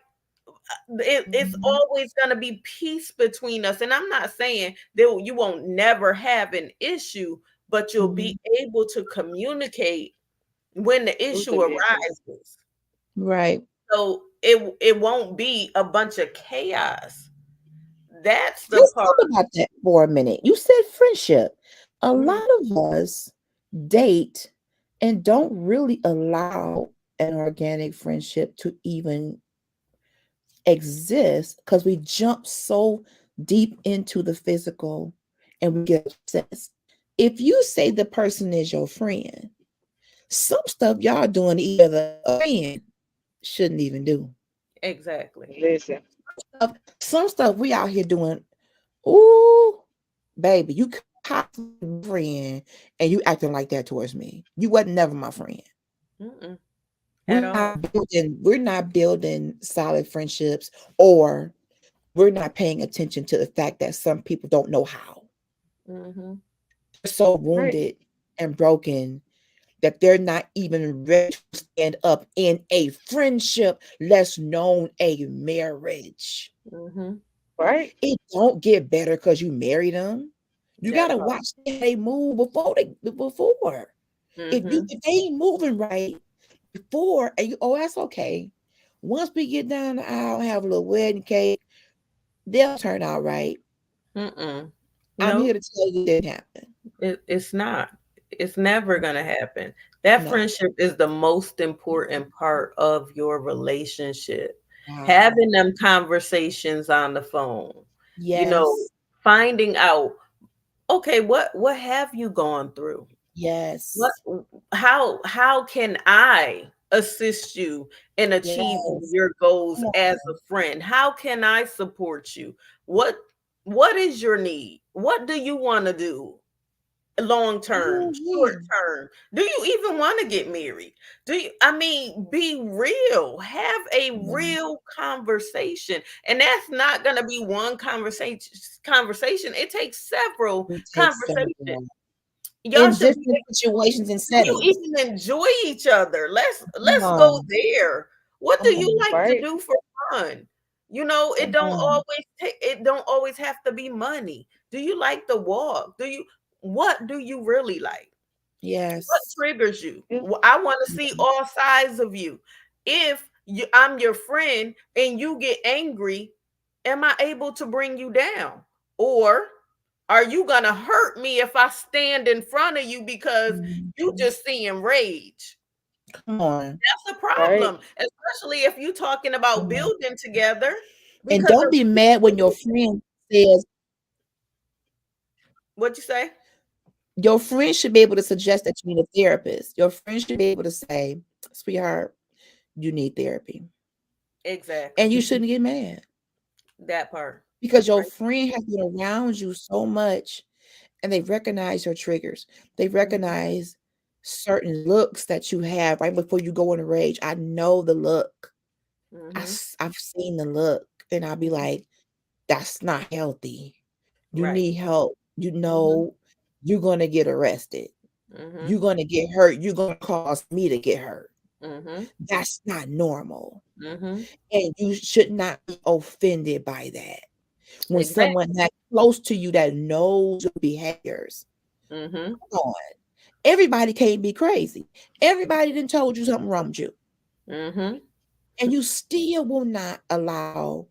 it's Mhm. always going to be peace between us. And I'm not saying that you won't never have an issue, but you'll be Mhm. able to communicate when the issue Resolution. arises. Right. So it won't be a bunch of chaos. That's the Let's part. talk about that for a minute. You said friendship. A Mhm. lot of us date and don't really allow an organic friendship to even exist because we jump so deep into the physical and we get obsessed. If you say the person is your friend, some stuff y'all doing to each other, a friend shouldn't even do. Exactly. Listen, Some stuff we out here doing. Ooh, baby, you my friend and you acting like that towards me. You wasn't never my friend. Mm-mm. At We're all. not building solid friendships, or we're not paying attention to the fact that some people don't know how. Mm-hmm. They're so right? wounded and broken that they're not even ready to stand up in a friendship, less known a marriage. Mm-hmm. Right? It don't get better because you marry them. You That gotta part. watch how they move before. Mm-hmm. If they ain't moving right before, and you, oh, that's okay. Once we get down the aisle, have a little wedding cake, they'll turn out right. Mm-mm. I'm here No, to tell you it didn't happen. it's not. It's never gonna happen. That No. friendship is the most important part of your relationship. Wow. Having them conversations on the phone, you know, Yes. finding out, okay, what have you gone through? What Yes. how can I assist you in achieving Yes. your goals Come as a on. friend? How can I support you? What is your need? What do you want to do? Long term, short Mhm. term? Do you even want to get married? Do you, I mean, be real, have a Yeah. real conversation. And that's not going to be one conversation. It takes several It takes conversations. several Y'all in should be, different situations and do you settings. even enjoy each other? Come Let's go on. there. What do Come you on. like to Right? do for fun? You know, Come on. it don't always have to be money. Do you like to walk? Do you, what do you really like? What Yes. triggers you? Yeah. I want to see Mhm. all sides of you. If I'm your friend and you get angry, am I able to bring you down? Or are you going to hurt me if I stand in front of you because you Mhm. just seeing rage? Come on. That's a Right? problem, especially if you're talking about Come on. building together. And Because don't be mad when your friend says, what you say? your friend should be able to suggest that you need a therapist. Your friend should be able to say, sweetheart, you need therapy. And Exactly. you shouldn't get mad That part. because your Right. friend has been around you so much and they recognize your triggers. They Mhm. recognize certain looks that you have right before you go in a rage. I know the look. Mhm. I've seen the look, and I'll be Mhm. like, that's not healthy. You Right. need help. You Mhm. know, you're going to get arrested. Mhm. You're going to get hurt. You're going to cause me to get hurt. Mm-hmm. That's not normal. Mm-hmm. And you should not be offended by that. When Exactly. someone that close to you that knows your behaviors, Mm-hmm. come on. Everybody can't be crazy. Everybody done told you something wrong with you. Mm-hmm. And you still will not allow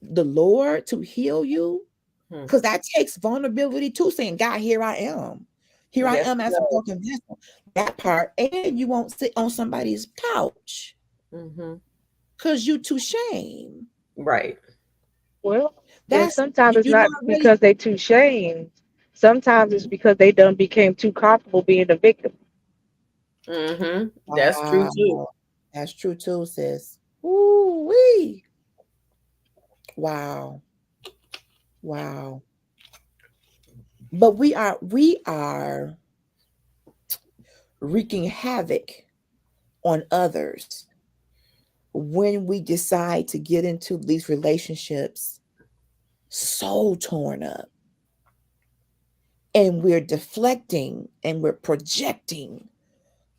the Lord to heal you. Hmm. Because that takes vulnerability too, saying, God, here I am. Here I Yes, am it as a does. broken vessel. That part. And you won't sit on somebody's couch Mm-hmm. because you too shame. Right. Well, and That's sometimes it's you're not not ready. because they too shamed. Sometimes it's because they done became too comfortable being the victim. Mm-hmm. That's true too. Wow. That's true too, sis. Ooh wee. Wow. Wow. But we are wreaking havoc on others when we decide to get into these relationships so torn up, and we're deflecting and we're projecting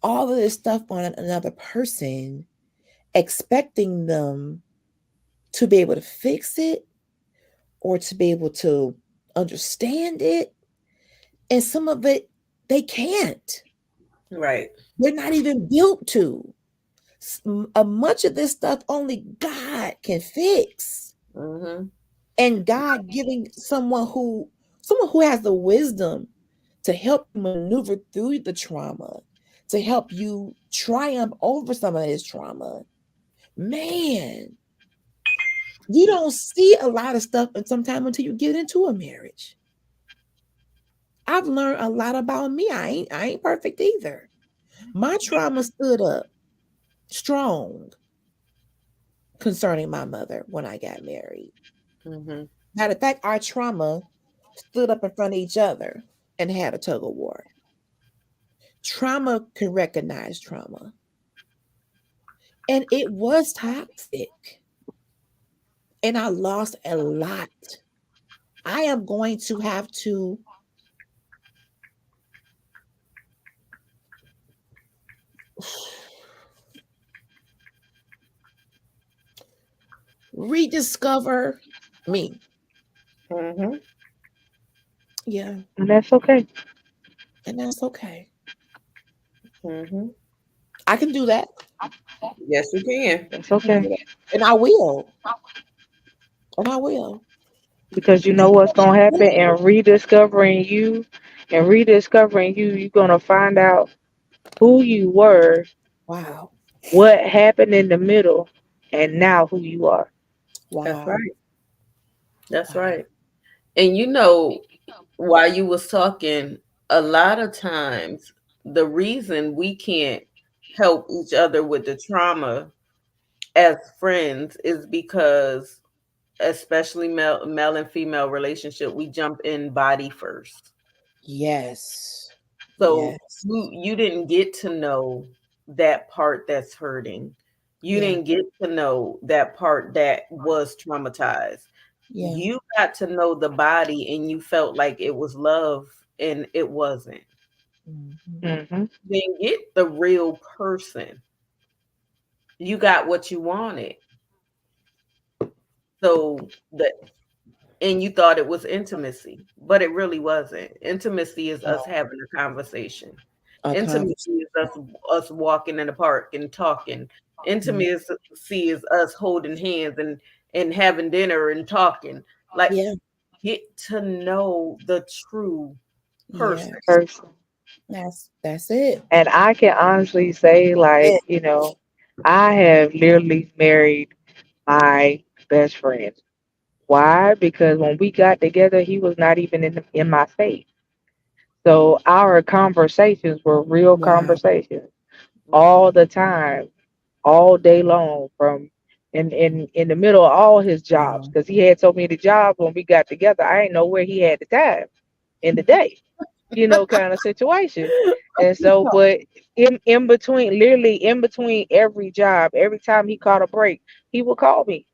all of this stuff on another person, expecting them to be able to fix it or to be able to understand it. And some of it they can't. Right. They're not even built to. Much of this stuff only God can fix. Mm-hmm. And God giving someone who has the wisdom to help you maneuver through the trauma, to help you triumph over some of this trauma. Man, you don't see a lot of stuff and sometimes until you get into a marriage. I've learned a lot about me. I ain't perfect either. My trauma stood up strong concerning my mother when I got married. Mm-hmm. Matter of fact, our trauma stood up in front of each other and had a tug of war. Trauma can recognize trauma. And it was toxic. And I lost a lot. I am going to have to rediscover me. Mm-hmm. Yeah. And that's okay. And that's okay. Mm-hmm. I can do that. Yes, you can. That's I can do okay. that. And I will. And I will. Because you know And what's gonna happen and rediscovering you, you're gonna find out who you were, wow. what happened in the middle, and now who you are. That's Wow. right. That's Wow. right. And you know, while you was talking, a lot of times the reason we can't help each other with the trauma as friends is because, especially male and female relationship, we jump in body first. Yes. So Yes. you didn't get to know that part that's hurting. You Yeah. didn't get to know that part that was traumatized. Yeah. You got to know the body and you felt like it was love and it wasn't. Mhm. Hmm. Then get the real person. You got what you wanted. So the and you thought it was intimacy, but it really wasn't. Intimacy is us No. having a conversation. A Intimacy is conversation. us walking in the park and talking. Mhm. Intimacy is us holding hands and having dinner and talking. Like, Yeah. get to know the true person. Yes. Person. That's it. And I can honestly say, like, It. I have literally married my best friend. Why? Because when we got together, he was not even in my state. So our conversations were real Wow. conversations all the time, all day long, from in the middle of all his jobs, Wow. because he had so many jobs when we got together. I didn't know where he had the time in the day, kind of situation. And so, but in between, literally in between every job, every time he caught a break, he would call me.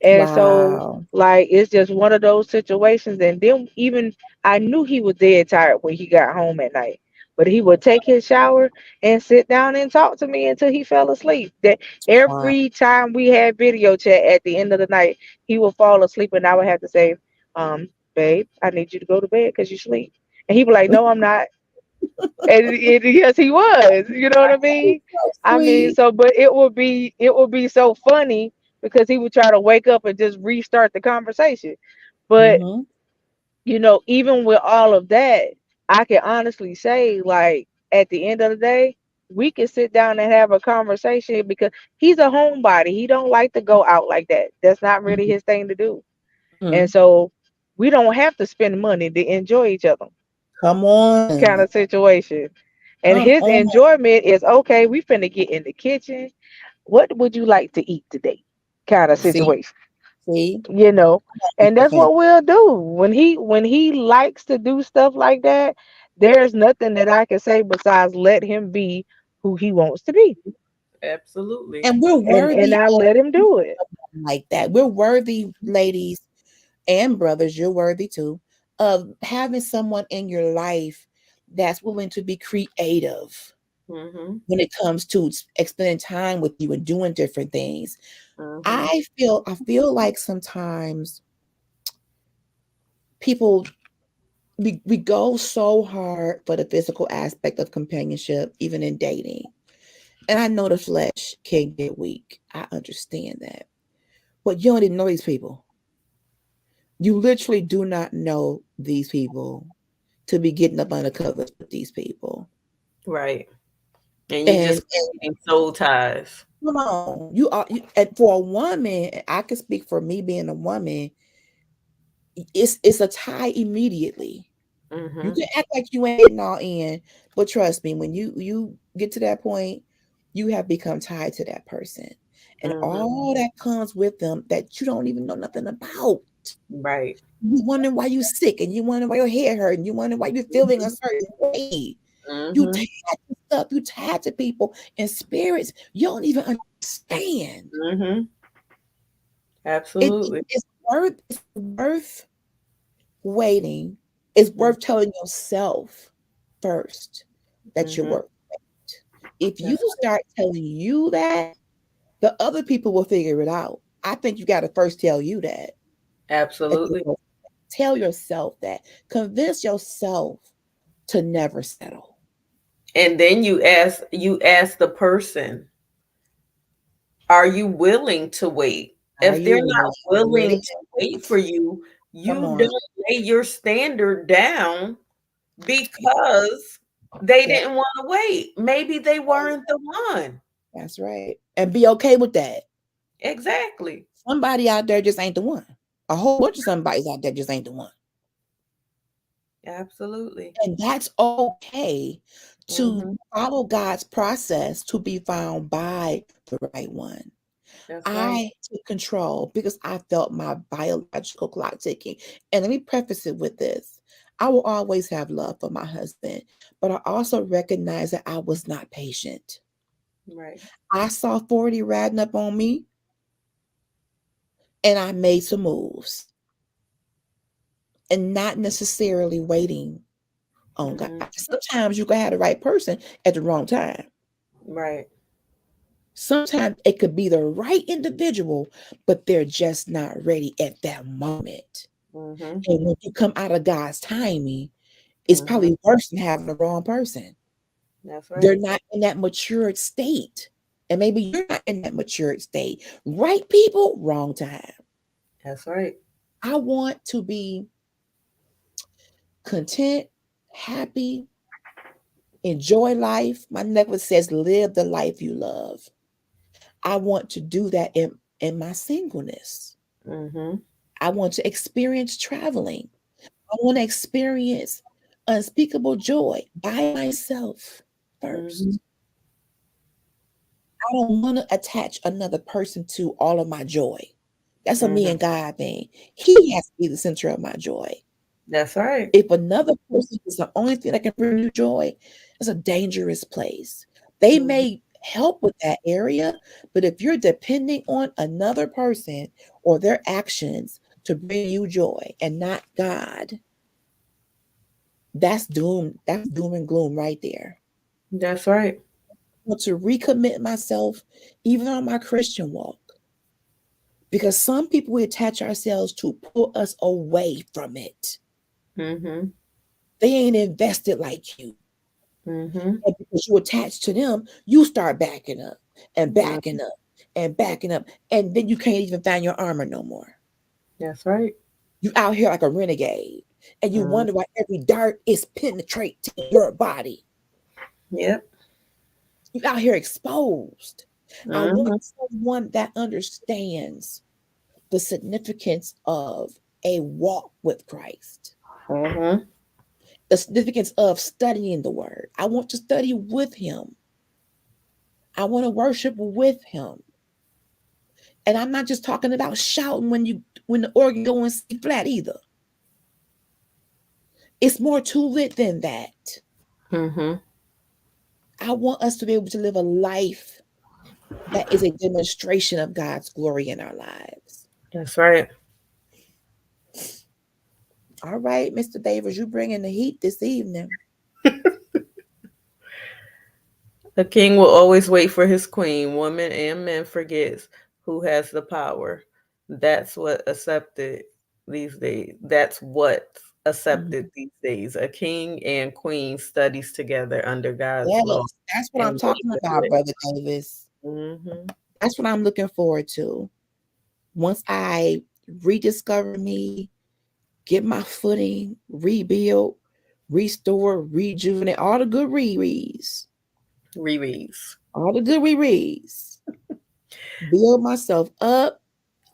And so, Wow. like, it's just one of those situations. And then even I knew he was dead tired when he got home at night. but he would take his shower and sit down and talk to me until he fell asleep. That Wow. every time we had video chat at the end of the night, he would fall asleep and I would have to say, babe, I need you to go to bed because you sleep. And he'd be like, no, I'm not. And yes, he was. You know what I mean? So I mean, sweet. so but it would be so funny because he would try to wake up and just restart the conversation. But Mm-hmm. even with all of that, I can honestly say, like, at the end of the day, we can sit down and have a conversation because he's a homebody. He don't like to go out like that. That's not really his thing to do. And Mm-hmm. so we don't have to spend money to enjoy each other Come kind on. of situation. And Come his on. enjoyment is okay, we finna get in the kitchen. What would you like to eat today? Kind of See, situation, see, you know. it's And the that's family. what we'll do. When he likes to do stuff like that, there's nothing that I can say besides let him be who he wants to be. Absolutely. And we're And worthy I of let him do it. like that. We're worthy, ladies and brothers, you're worthy too, of having someone in your life that's willing to be creative Mhm. when it comes to spending time with you and doing different things. Mhm. I feel like sometimes people we go so hard for the physical aspect of companionship, even in dating. And I know the flesh can get weak. I understand that. But you don't even know these people. You literally do not know these people to be getting up under covers with these people. Right. And you And just creating soul ties. come on, and for a woman, I can speak for me being a woman, it's a tie immediately. You Mhm. can act like you ain't getting all in, but trust me, when you get to that point, you have become tied to that person. And Mhm. all that comes with them that you don't even know nothing about. Right. You wonder why you sick and you wonder why your hair hurt and you wonder why you're feeling a Mhm. certain way. You tied Mhm. to stuff, you tied to people and spirits you don't even understand. Mhm. It, Absolutely. it's worth waiting. It's Mm. worth telling yourself first that you're Mhm. worth it. If you That's right. start telling you that, the other people will figure it out. I think you got to first tell you that. If you Absolutely. don't, tell yourself that. Convince yourself to never settle. And then you ask the person, are you willing to wait? Are If they're you not ready? willing to wait for you, Come you on. don't lay your standard down because they That, didn't want to wait. Maybe they weren't the one. that's right. And be okay with that. Exactly. Somebody out there just ain't the one. A whole bunch of somebody's out there just ain't the one. Absolutely. And that's okay to Mhm. follow God's process to be found by the right one. That's right. I took control because I felt my biological clock ticking. And let me preface it with this. I will always have love for my husband, but I also recognize that I was not patient. Right. I saw 40 riding up on me and I made some moves and not necessarily waiting on God. Mhm. Sometimes you can have the right person at the wrong time. Right. Sometimes it could be the right individual, but they're just not ready at that moment. Mhm. And when you come out of God's timing, it's Mhm. probably worse than having the wrong person. That's They're right. not in that matured state. And maybe you're not in that matured state. Right people, wrong time. That's right. I want to be content, happy, enjoy life. My necklace says, live the life you love. I want to do that in my singleness. Mhm. I want to experience traveling. I want to experience unspeakable joy by myself Mhm. first. I don't want to attach another person to all of my joy. That's a me Mhm. and God thing. He has to be the center of my joy. That's right. If another person is the only thing that can bring you joy, it's a dangerous place. They Mhm. may help with that area, but if you're depending on another person or their actions to bring you joy and not God, That's doom and gloom right there. That's right. I want to recommit myself even on my Christian walk. Because some people we attach ourselves to pull us away from it. Mm-hmm. They ain't invested like you. Mm-hmm. And because you attach to them, you start backing up and Mm, backing up and backing up. And then you can't even find your armor no more. that's right. You out here like a renegade. And you Mm, wonder why every dart is penetrate to your body. yep. You out here exposed. I want Mm-hmm. someone that understands the significance of a walk with Christ, Mm-hmm. the significance of studying the word. I want to study with him. I want to worship with him. And I'm not just talking about shouting when the organ goes C flat either. It's more to it than that. Mm-hmm. I want us to be able to live a life that is a demonstration of God's glory in our lives. That's right. All right, Mr. Davis, you bringing the heat this evening. A king will always wait for his queen. Woman and man forgets who has the power. That's what accepted these days. That's what accepted Mhm. these days. A king and queen studies together under God's Yes, law, that's what I'm and wait talking with about, it. Brother Davis. Mm-hmm. That's what I'm looking forward to. Once I rediscover me, get my footing, rebuild, restore, rejuvenate, all the good rereads, Rereads, all the good rereads, build myself up,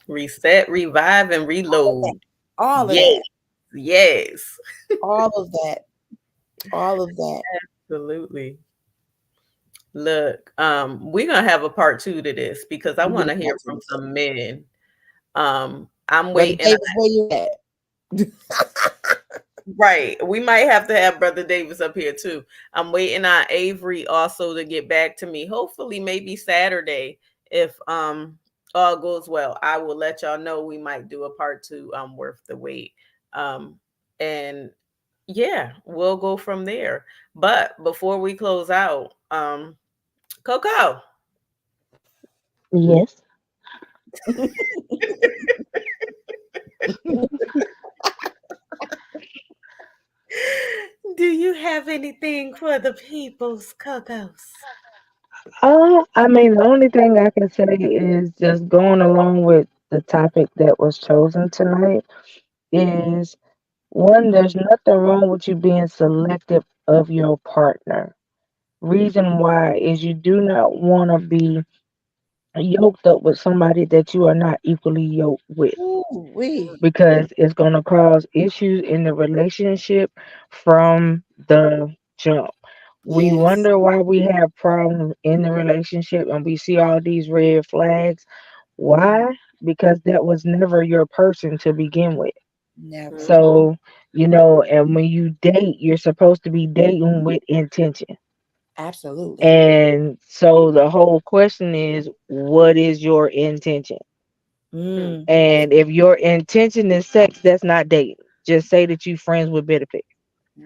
reset, revive, and all of that, reload. all of Yes, that, yes, all of that, all of that. absolutely. Look, we're gonna have a part two to this because I We want get to hear back to from this. some men. I'm Brother waiting. Davis, where you at? Right. We might have to have Brother Davis up here too. I'm waiting on Avery also to get back to me. Hopefully maybe Saturday if all goes well. I will let y'all know we might do a part 2 worth the wait. Um and yeah, we'll go from there. But before we close out, Coco, Yes. do you have anything for the people's Cocos? I mean, the only thing I can say is just going along with the topic that was chosen tonight is one, there's nothing wrong with you being selective of your partner. Reason why is you do not want to be yoked up with somebody that you are not equally yoked with, Ooh, we. because it's going to cause issues in the relationship from the jump. We Yes, wonder why we have problems in the relationship and we see all these red flags. Why? Because that was never your person to begin with. never. Mm-hmm. So, and when you date, you're supposed to be dating with intention. Absolutely. And so the whole question is, what is your intention? That's And if your intention is sex, that's not dating. Just say that you friends with benefit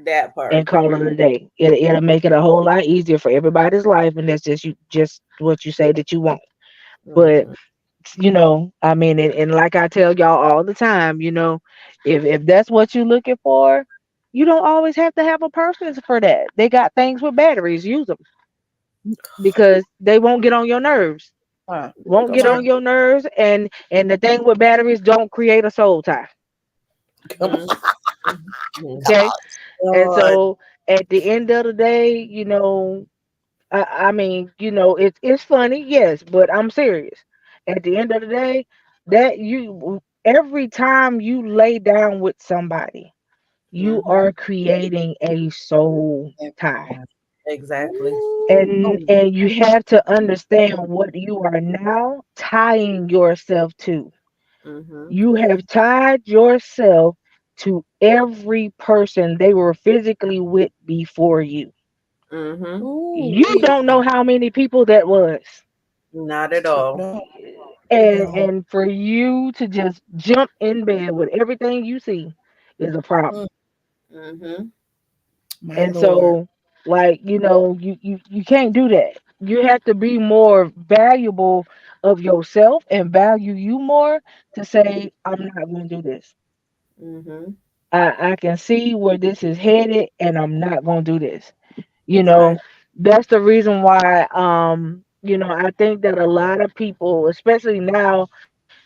That and part. call it a day. It'll make it a whole lot easier for everybody's life, and that's just what you say that you want. But Mm-hmm. I mean, and like I tell y'all all the time, if that's what you're looking for, you don't always have to have a person for that. They got things with batteries. Use them because they won't get on your nerves. huh. Won't Come get on. on your nerves, and the thing with batteries, don't create a soul tie. Come Mm-hmm. on. Okay. And God. so at the end of the day, I mean, it's funny, yes, but I'm serious. At the end of the day, that you every time you lay down with somebody, you Mm-hmm. are creating a soul tie. Yeah. Exactly. And Ooh. and you have to understand what you are now tying yourself to. Mm-hmm. You have tied yourself to every person they were physically with before you. Mm-hmm. Ooh, You we. don't know how many people that was. Not at all. No, And no. and for you to just jump in bed with everything you see is a problem. Mm, Mm-hmm. My And Lord. so, like, you can't do that. You have to be more valuable of yourself and value you more to say, I'm not going to do this. Mm-hmm. I can see where this is headed, and I'm not going to do this. You That's know, right. that's the reason why, I think that a lot of people, especially now,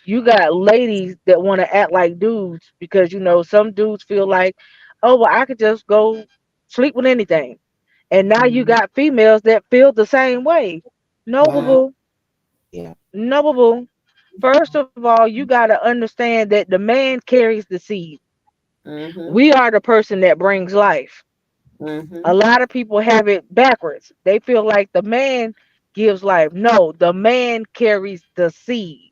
you got ladies that want to act like dudes because, some dudes feel like, oh, well, I could just go sleep with anything. And now you Mhm. got females that feel the same way. No, boo Wow. boo. Yeah. No, boo boo. First of all, you got to understand that the man carries the seed. Mm-hmm. We are the person that brings life. A Mm-hmm. lot of people have it backwards. They feel like the man gives life. No, the man carries the seed.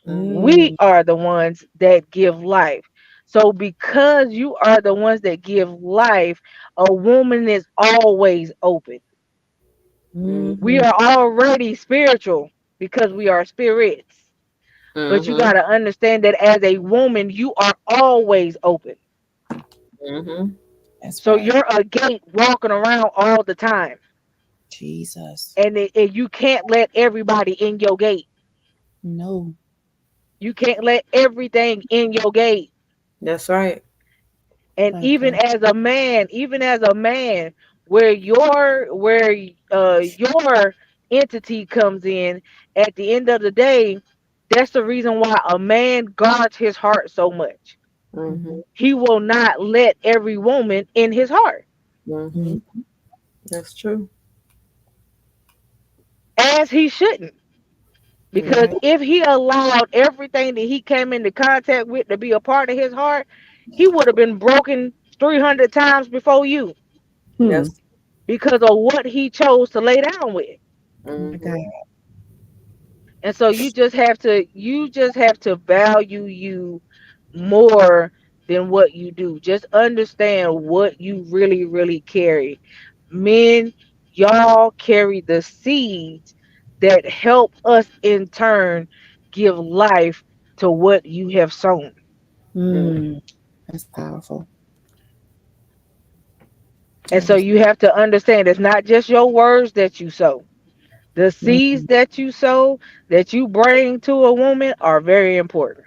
Mm-hmm. We Mm. are the ones that give life. So, because you are the ones that give life, a woman is always open. We Mhm. are already spiritual because we are spirits. But you got Mm-hmm. to understand that as a woman, you are always open. Mm-hmm. That's So right. you're a gate walking around all the time. Jesus. And you can't let everybody in your gate. No. You can't let everything in your gate. That's right. And My even God. as a man, where your entity comes in, at the end of the day, that's the reason why a man guards his heart so much. Mm-hmm. Mhm. He will not let every woman in his heart, Mm-hmm. Mhm. That's true. as he shouldn't. Because Mm-hmm. Right. if he allowed everything that he came into contact with to be a part of his heart, he would have been broken 300 times before you Hmm. Yes. because of what he chose to lay down with. My Mm-hmm. God. And so you just have to value you more than what you do. Just understand what you really, really carry. Men, y'all carry the seeds that help us in turn give life to what you have sown. Mm. That's powerful. And That so is. you have to understand it's not just your words that you sow. The seeds Mhm. that you sow, that you bring to a woman, are very important.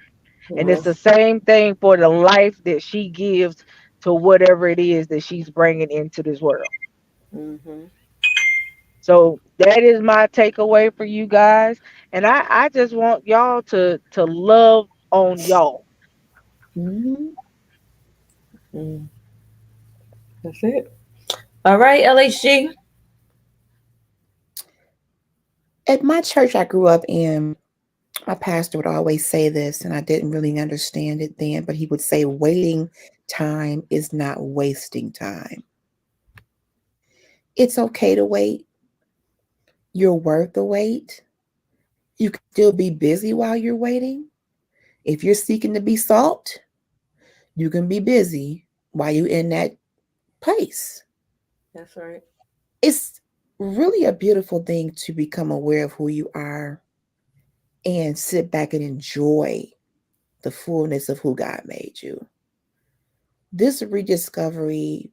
And it's the Yes. same thing for the life that she gives to whatever it is that she's bringing into this world. Mm-hmm. So that is my takeaway for you guys. And I just want y'all to love on y'all. Mhm. Mm. That's it. All right, LHG. At my church I grew up in, my pastor would always say this, and I didn't really understand it then, but he would say, waiting time is not wasting time. It's okay to wait. You're worth the wait. You can still be busy while you're waiting. If you're seeking to be salt, you can be busy while you're in that place. That's right. It's really a beautiful thing to become aware of who you are and sit back and enjoy the fullness of who God made you. This rediscovery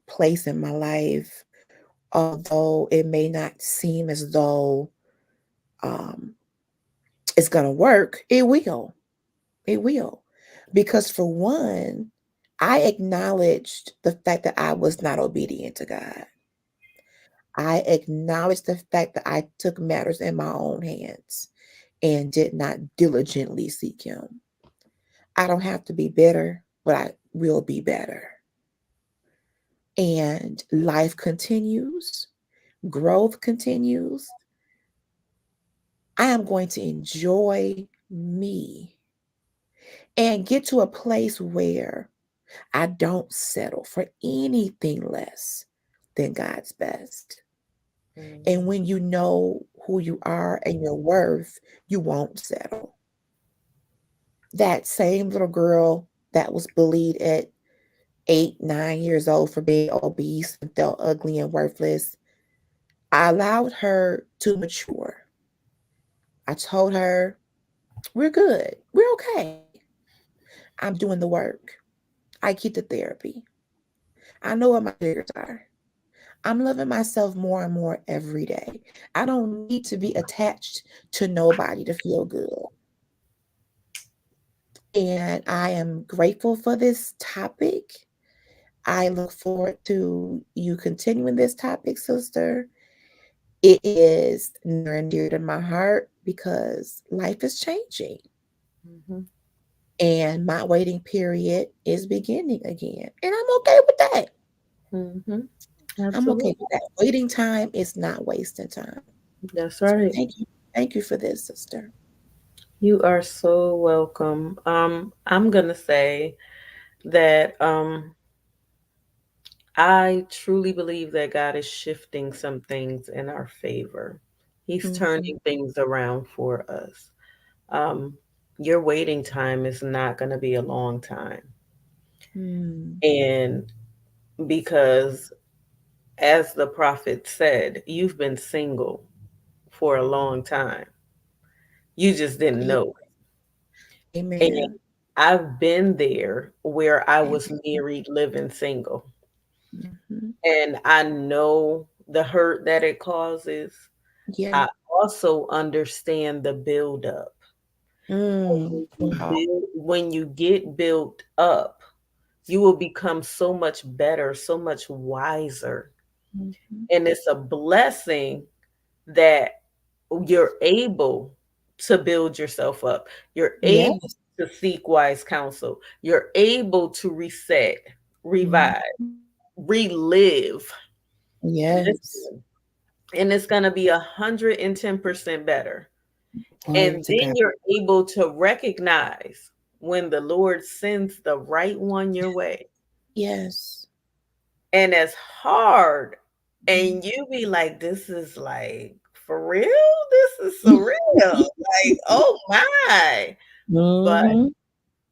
place in my life, although it may not seem as though um, it's going to work, it will. It will. Because for one, I acknowledged the fact that I was not obedient to God. I acknowledged the fact that I took matters in my own hands and did not diligently seek Him. I don't have to be better, but I will be better. And life continues, growth continues. I am going to enjoy me and get to a place where I don't settle for anything less than God's best. And Mm-hmm. when you know who you are and your worth, you won't settle. That same little girl that was bullied at 8, 9 years old for being obese and felt ugly and worthless, I allowed her to mature. I told her, we're good. We're okay. I'm doing the work. I get the therapy. I know what my triggers are. I'm loving myself more and more every day. I don't need to be attached to nobody to feel good. And I am grateful for this topic. I look forward to you continuing this topic, sister. It is near and dear to my heart because life is changing Mhm. and my waiting period is beginning again. And I'm okay with that. Mhm. I'm okay Absolutely. with that. Waiting time is not wasting time. That's So right. thank you. Thank you for this, sister. You are so welcome. I'm gonna say that I truly believe that God is shifting some things in our favor. He's Mhm. turning things around for us. Um, your waiting time is not going to be a long time. Mm. And because, as the prophet said, you've been single for a long time, you just didn't Yeah. know. And Amen. I've been there where I was Amen. married, living single. Mhm. And I know the hurt that it causes. Yeah. I also understand the buildup. Mm. Wow. When you get built up, you will become so much better, so much wiser. Mhm. And it's a blessing that you're able to build yourself up. You're able Yes. to seek wise counsel. You're able to reset, Mhm. revive, relive. Yes. Listen, and it's going to be 110% better. Glory And to then God. you're able to recognize when the Lord sends the right one your way. Yes. And it's hard. Mhm. And you be like, this is like for real? This is surreal. Like, oh my. But Mhm.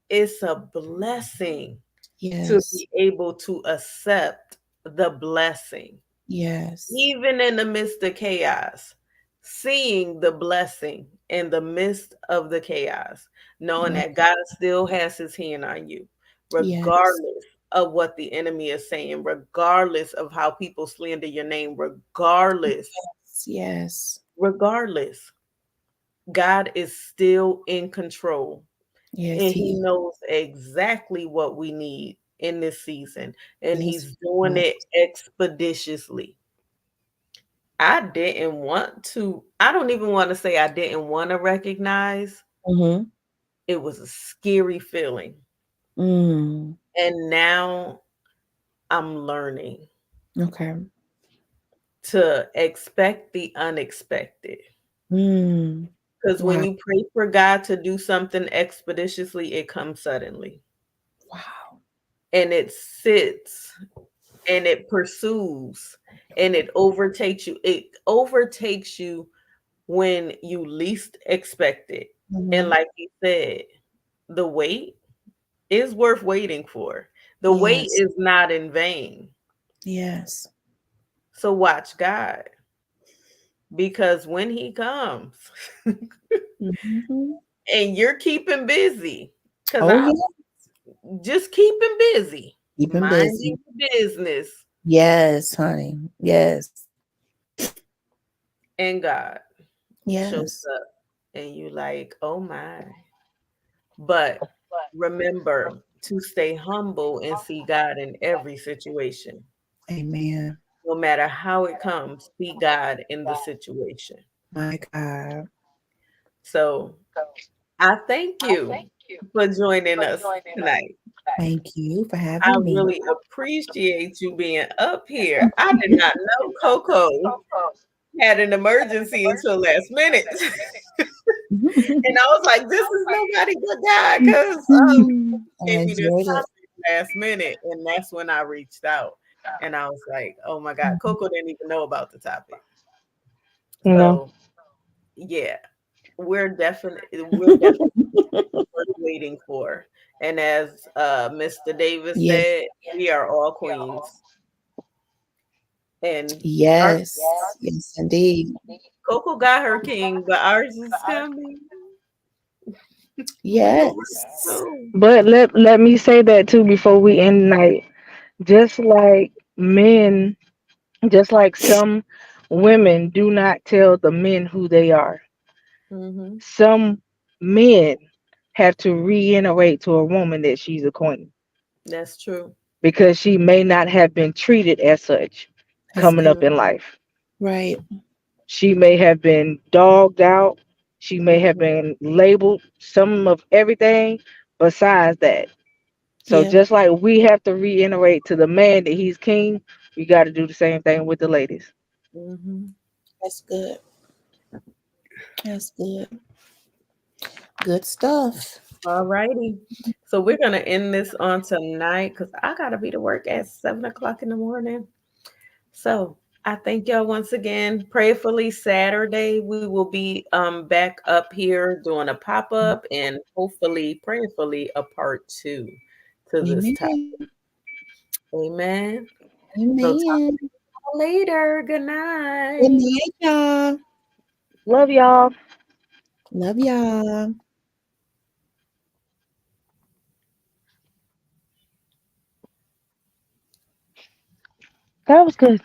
it's a blessing to Yes. be able to accept the blessing. Yes. Even in the midst of chaos, seeing the blessing in the midst of the chaos, knowing Yeah. that God still has his hand on you, Yes. regardless of what the enemy is saying, regardless of how people slander your name, Yes. regardless, God is still in control Yes, and he he knows exactly what we need in this season, and is. he's doing it expeditiously. I don't even want to say I didn't want to recognize. Mhm. It was a scary feeling. Mm. And now I'm learning Okay. to expect the unexpected. Mm. Because when Wow. you pray for God to do something expeditiously, it comes suddenly. Wow. And it sits and it pursues and it overtakes you. It overtakes you when you least expect it. And Mhm. like you said, the wait is worth waiting for. The wait Yes. is not in vain. Yes. So watch God because when he comes Mhm. and you're keeping busy, because Oh, I yeah. just keeping busy, Keep him minding busy. your business Yes, honey. Yes. and God shows Yes. up and you like, oh my. But remember to stay humble and see God in every situation. Amen. No matter how it comes, see God in the situation. My God. So I thank you for joining us tonight. Thank you for I having me. really appreciate you being up here. I did not know Coco had an emergency until last minute. And I was like, this is nobody but God because I gave me this enjoyed it. topic last minute. And that's when I reached out. And I was like, oh my God, Mhm. Coco didn't even know about the topic. No. So yeah, we're definitely worth waiting for. And as Mr. Davis Yes. said, we are all queens. And our Yes. Yes, indeed. Coco got her king, but ours is coming. Real Yes. soon. But let me say that too before we end the night. just like men, just like some women do not tell the men who they are. Mm-hmm. Some men have to reiterate to a woman that she's a queen That's true. because she may not have been treated as such That's coming up good. in life. Right. She may have been dogged out. She may have Mm-hmm. been labeled some of everything besides that. So Yeah, just like we have to reiterate to the man that he's king, we got to do the same thing with the ladies. Mm-hmm. that's good. That's good. Good stuff. All righty. So we're gonna end this on tonight because I gotta be to work at 7 o'clock in the morning. So I thank y'all once again. Prayerfully Saturday we will be back up here doing a pop-up and hopefully prayerfully a part two to this topic. Amen. Amen. So talk Amen. later. Good Good night. night, y'all. Love y'all. Love y'all. That was good.